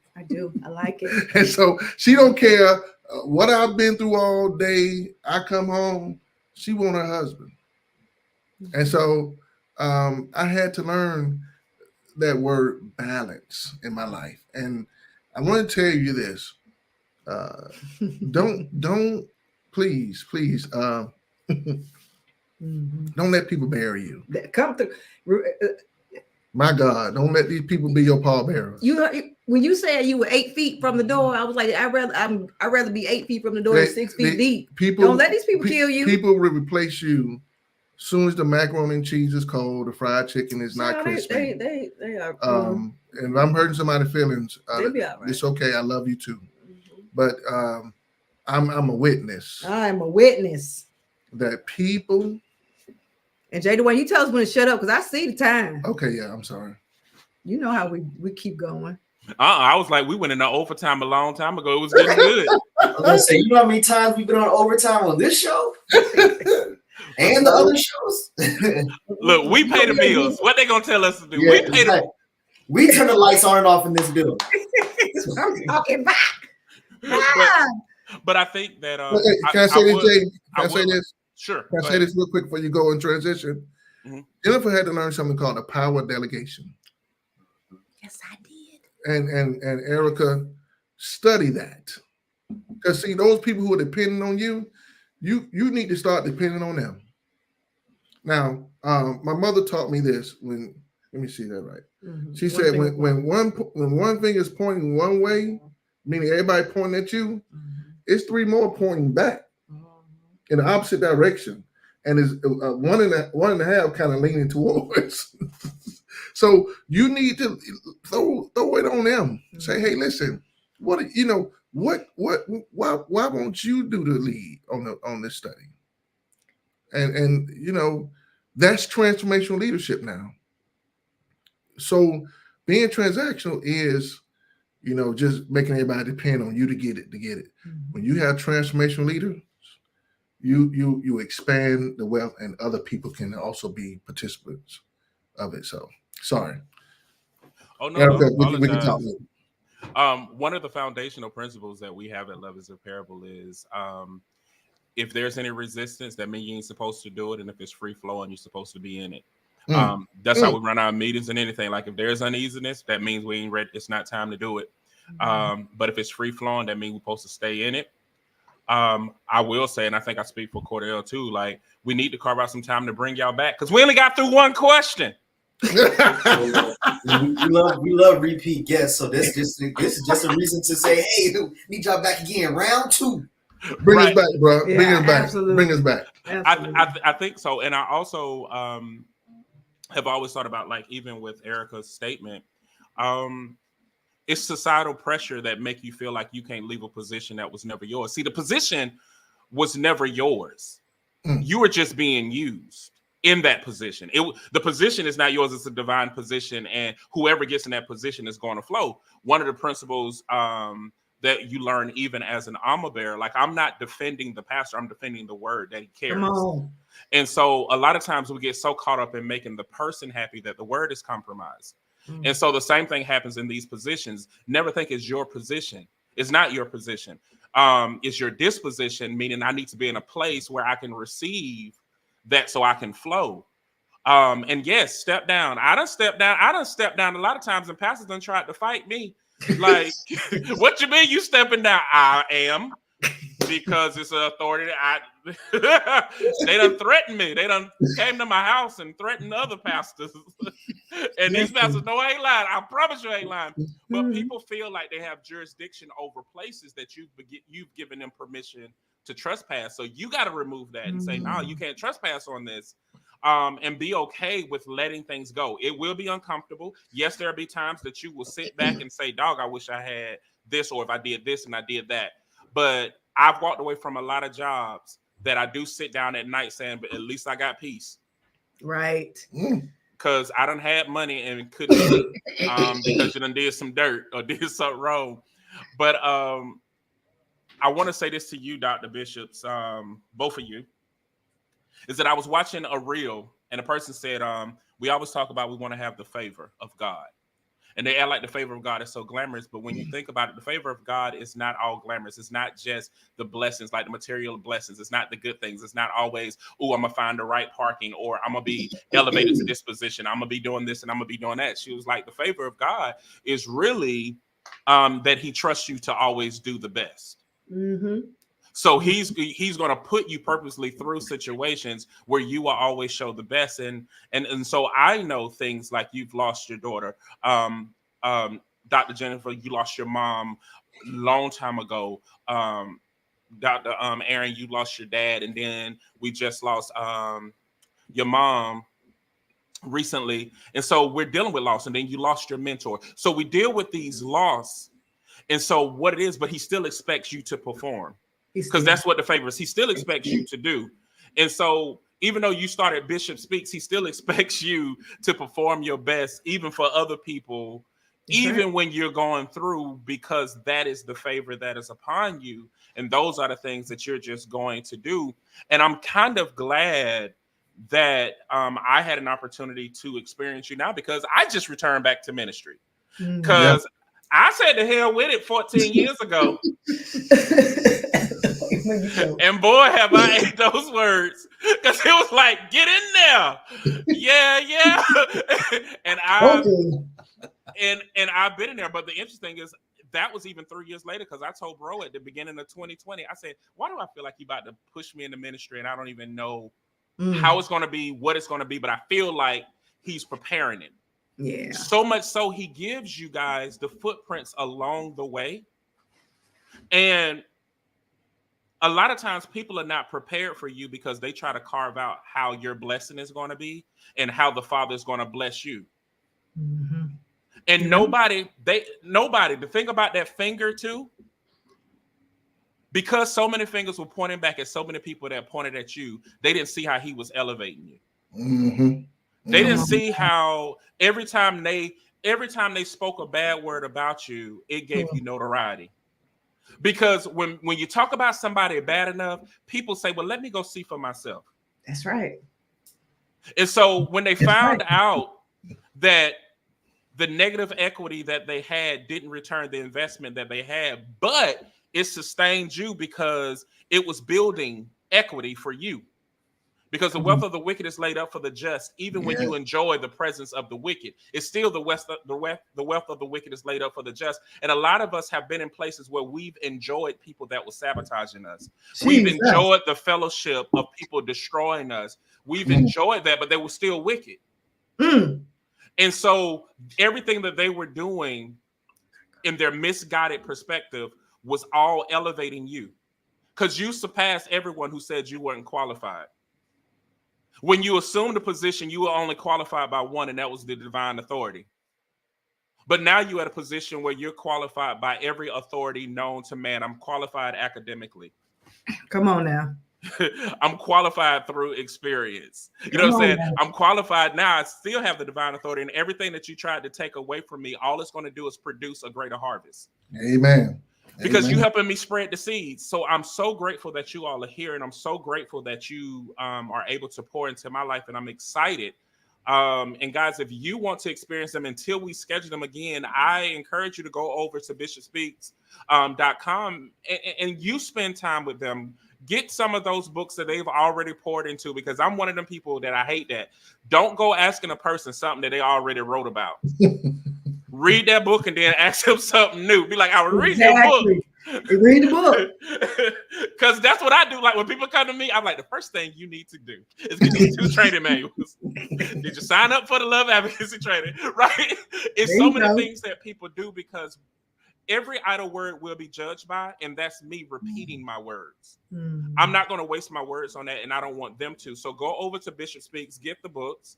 I like it. And so she don't care what I've been through all day. I come home, she want her husband. And so I had to learn that word balance in my life. And I want to tell you this. Don't please, don't let people bury you. Come through. My God, don't let these people be your pallbearers. When you said you were 8 feet from the door, I was like, I'd rather be 8 feet from the door than 6 feet deep. Don't let these people kill you. People will replace you as soon as the macaroni and cheese is cold, the fried chicken is not crispy. They are. And if I'm hurting somebody's feelings, They'll be all right. It's okay. I love you too. But I'm a witness. I'm a witness that people. And Jay, Dwayne, you tell us when to shut up, because I see the time. Okay, yeah, I'm sorry. You know how we keep going. I was like, we went into overtime a long time ago. It was getting good. I was gonna say, you know how many times we've been on overtime on this show and the other shows. Look, we pay the bills. What they gonna tell us to do? Yeah, we turn the lights on and off in this building. I'm talking back. But I think that can I say this, Jay? Can I say this? Sure. Can I say this real quick before you go in transition? Jennifer had to learn something called the power of delegation. Yes, I did. And Erica, study that. Because see, those people who are depending on you, you need to start depending on them. Now, my mother taught me this when, let me see that right. She said when one finger is pointing one way, meaning everybody pointing at you, it's 3 more pointing back in the opposite direction, and is one and a half kind of leaning towards. So you need to throw it on them. Say, hey, listen, why won't you do the lead on this study? And that's transformational leadership now. So being transactional is, just making everybody depend on you to get it. When you have transformational leaders, you expand the wealth, and other people can also be participants of it. So sorry. Oh no, we can talk. One of the foundational principles that we have at Love is a Parable is if there's any resistance, that means you ain't supposed to do it, and if it's free flowing, you're supposed to be in it. That's how we run our meetings and anything. Like if there's uneasiness, that means we ain't ready. It's not time to do it. But if it's free flowing, that means we're supposed to stay in it. I will say, and I think I speak for Cordell too, like we need to carve out some time to bring y'all back, because we only got through one question. we love repeat guests, so this is just a reason to say, hey, need y'all back again, round 2. Bring us back, bro. Yeah, bring us back. Absolutely. Bring us back. I think so, and I also have always thought about, like, even with Erica's statement, it's societal pressure that make you feel like you can't leave a position that was never yours. See, the position was never yours. You were just being used in that position. The position is not yours. It's a divine position, and whoever gets in that position is going to flow. One of the principles that you learn even as an armor bearer, like, I'm not defending the pastor, I'm defending the word that he carries. And so a lot of times we get so caught up in making the person happy that the word is compromised. And so the same thing happens in these positions. Never think it's your position. It's not your position. It's your disposition, meaning I need to be in a place where I can receive that so I can flow. And yes, step down. I done stepped down a lot of times, and pastors done tried to fight me. Like, what you mean you stepping down? I am, because it's an authority. They done threatened me. They done came to my house and threatened other pastors. And these pastors, no, I ain't lying. I promise you I ain't lying. But people feel like they have jurisdiction over places that you've given them permission to trespass. So you got to remove that and say, no, you can't trespass on this. And be okay with letting things go. It will be uncomfortable. Yes, there'll be times that you will sit back and say, dog, I wish I had this, or if I did this and I did that. But I've walked away from a lot of jobs that I do sit down at night saying, but at least I got peace. Right. Because I done had money and couldn't sleep because you done did some dirt or did something wrong. But I want to say this to you, Dr. Bishops, both of you, is that I was watching a reel and a person said, we always talk about we want to have the favor of God. And they act like the favor of God is so glamorous. But when you think about it, the favor of God is not all glamorous. It's not just the blessings, like the material blessings. It's not the good things. It's not always, oh, I'm going to find the right parking, or I'm going to be elevated to this position. I'm going to be doing this and I'm going to be doing that. She was like, the favor of God is really that he trusts you to always do the best. So he's going to put you purposely through situations where you will always show the best. And so I know things like you've lost your daughter. Dr. Jennifer, you lost your mom a long time ago. Dr. Aaron, you lost your dad. And then we just lost your mom recently. And so we're dealing with loss. And then you lost your mentor. So we deal with these loss. And so what it is, but he still expects you to perform. Because that's what the favor is. He still expects you to do. And so even though you started BishopSpeaks, he still expects you to perform your best, even for other people, even when you're going through, because that is the favor that is upon you. And those are the things that you're just going to do. And I'm kind of glad that I had an opportunity to experience you now, because I just returned back to ministry. Because I said to hell with it 14 years ago. And boy, have I ate those words, because it was like, get in there. Yeah. And I've been in there. But the interesting is that was even 3 years later, because I told bro at the beginning of 2020, I said, why do I feel like you about to push me into ministry and I don't even know how it's going to be, what it's going to be, but I feel like he's preparing it. Yeah. So much so he gives you guys the footprints along the way. And a lot of times people are not prepared for you because they try to carve out how your blessing is going to be and how the Father is going to bless you. And nobody, the thing about that finger too, because so many fingers were pointing back at so many people that pointed at you, they didn't see how he was elevating you. They didn't see how every time they spoke a bad word about you, it gave you notoriety. Because when you talk about somebody bad enough, people say, well, let me go see for myself. That's right. And so when they found out that the negative equity that they had didn't return the investment that they had, but it sustained you because it was building equity for you. Because the wealth of the wicked is laid up for the just, even when you enjoy the presence of the wicked. It's still the wealth of the wicked is laid up for the just. And a lot of us have been in places where we've enjoyed people that were sabotaging us. We've enjoyed the fellowship of people destroying us. We've enjoyed that, but they were still wicked. And so everything that they were doing in their misguided perspective was all elevating you, because you surpassed everyone who said you weren't qualified. When you assumed the position, you were only qualified by one, and that was the divine authority. But now you're at a position where you're qualified by every authority known to man. I'm qualified academically. Come on now. I'm qualified through experience. You know what I'm saying? Now. I'm qualified now. I still have the divine authority, and everything that you tried to take away from me, all it's going to do is produce a greater harvest. Amen. Because you're helping me spread the seeds. So I'm so grateful that you all are here, and I'm so grateful that you are able to pour into my life, and I'm excited. And guys, if you want to experience them until we schedule them again, I encourage you to go over to BishopSpeaks.com and you spend time with them. Get some of those books that they've already poured into, because I'm one of them people that I hate that. Don't go asking a person something that they already wrote about. Read that book and then ask them something new. Be like, I was reading your book. Read the book. Because that's what I do. Like when people come to me, I'm like, the first thing you need to do is get these 2 training manuals. Did you sign up for the love advocacy training? Right? It's so many things that people do because every idle word will be judged by, and that's me repeating my words. I'm not going to waste my words on that, and I don't want them to. So go over to Bishop Speaks, get the books,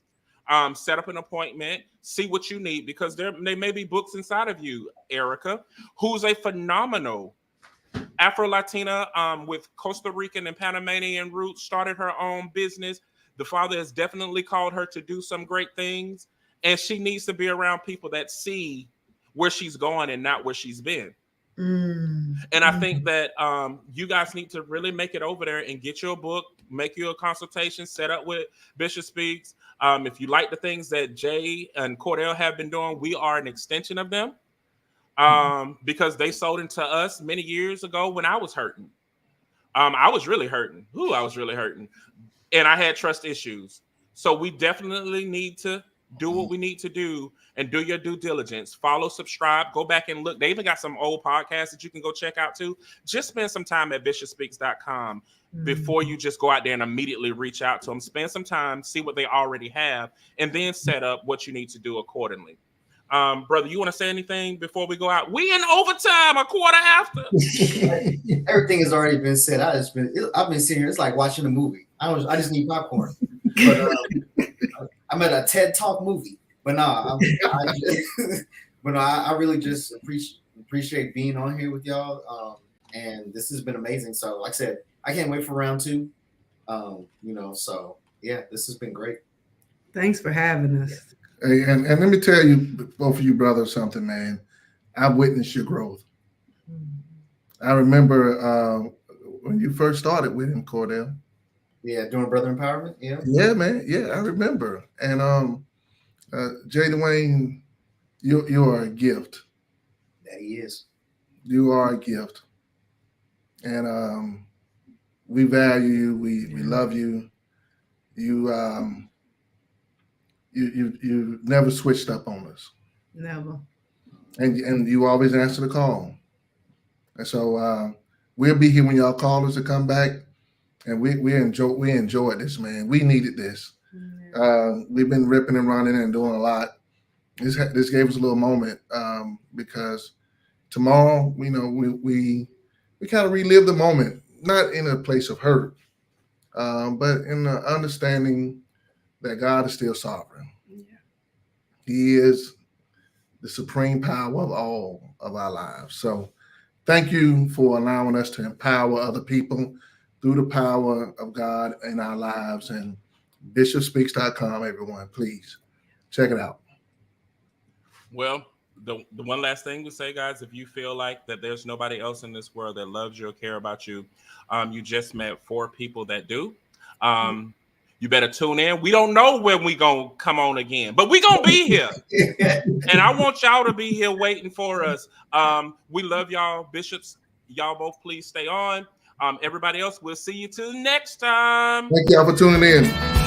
set up an appointment, see what you need, because there may be books inside of you. Erica, who's a phenomenal Afro-Latina with Costa Rican and Panamanian roots, started her own business. The Father has definitely called her to do some great things, and she needs to be around people that see where she's going and not where she's been. And I think that you guys need to really make it over there and get you a book, make you a consultation, set up with Bishop Speaks. If you like the things that Jay and Cordell have been doing, we are an extension of them because they sold into us many years ago when I was hurting. I was really hurting. I was really hurting. And I had trust issues. So we definitely need to do what we need to do and do your due diligence. Follow, subscribe, go back and look. They even got some old podcasts that you can go check out too. Just spend some time at BishopSpeaks.com before you just go out there and immediately reach out to them. Spend some time, see what they already have, and then set up what you need to do accordingly. Brother, you want to say anything before we go out? We in overtime, a quarter after. Everything has already been said. I've been sitting here. It's like watching a movie. I just need popcorn. But I'm at a TED Talk movie. But no, I really just appreciate being on here with y'all. And this has been amazing. So like I said, I can't wait for round 2. So yeah, this has been great. Thanks for having us. Hey, and let me tell you, both of you brothers, something, man. I've witnessed your growth. I remember when you first started with him, Cordell. Yeah, doing brother empowerment. Yeah. Yeah, man. Yeah, I remember. And Jay Dwayne, you are a gift. That he is. You are a gift. And we value you. We love you. You never switched up on us. Never. And you always answer the call. And so we'll be here when y'all call us to come back. And we enjoyed this, man. We needed this. We've been ripping and running and doing a lot. This gave us a little moment because tomorrow, we kind of relive the moment, not in a place of hurt, but in the understanding that God is still sovereign. Yeah. He is the supreme power of all of our lives. So thank you for allowing us to empower other people through the power of God in our lives. And BishopSpeaks.com, everyone, please check it out. Well, the one last thing we say, guys, if you feel like that there's nobody else in this world that loves you or care about you, you just met 4 people that do. You better tune in. We don't know when we gonna come on again, but we gonna be here. And I want y'all to be here waiting for us. We love y'all, bishops. Y'all both please stay on. Everybody else, we'll see you till next time. Thank y'all for tuning in.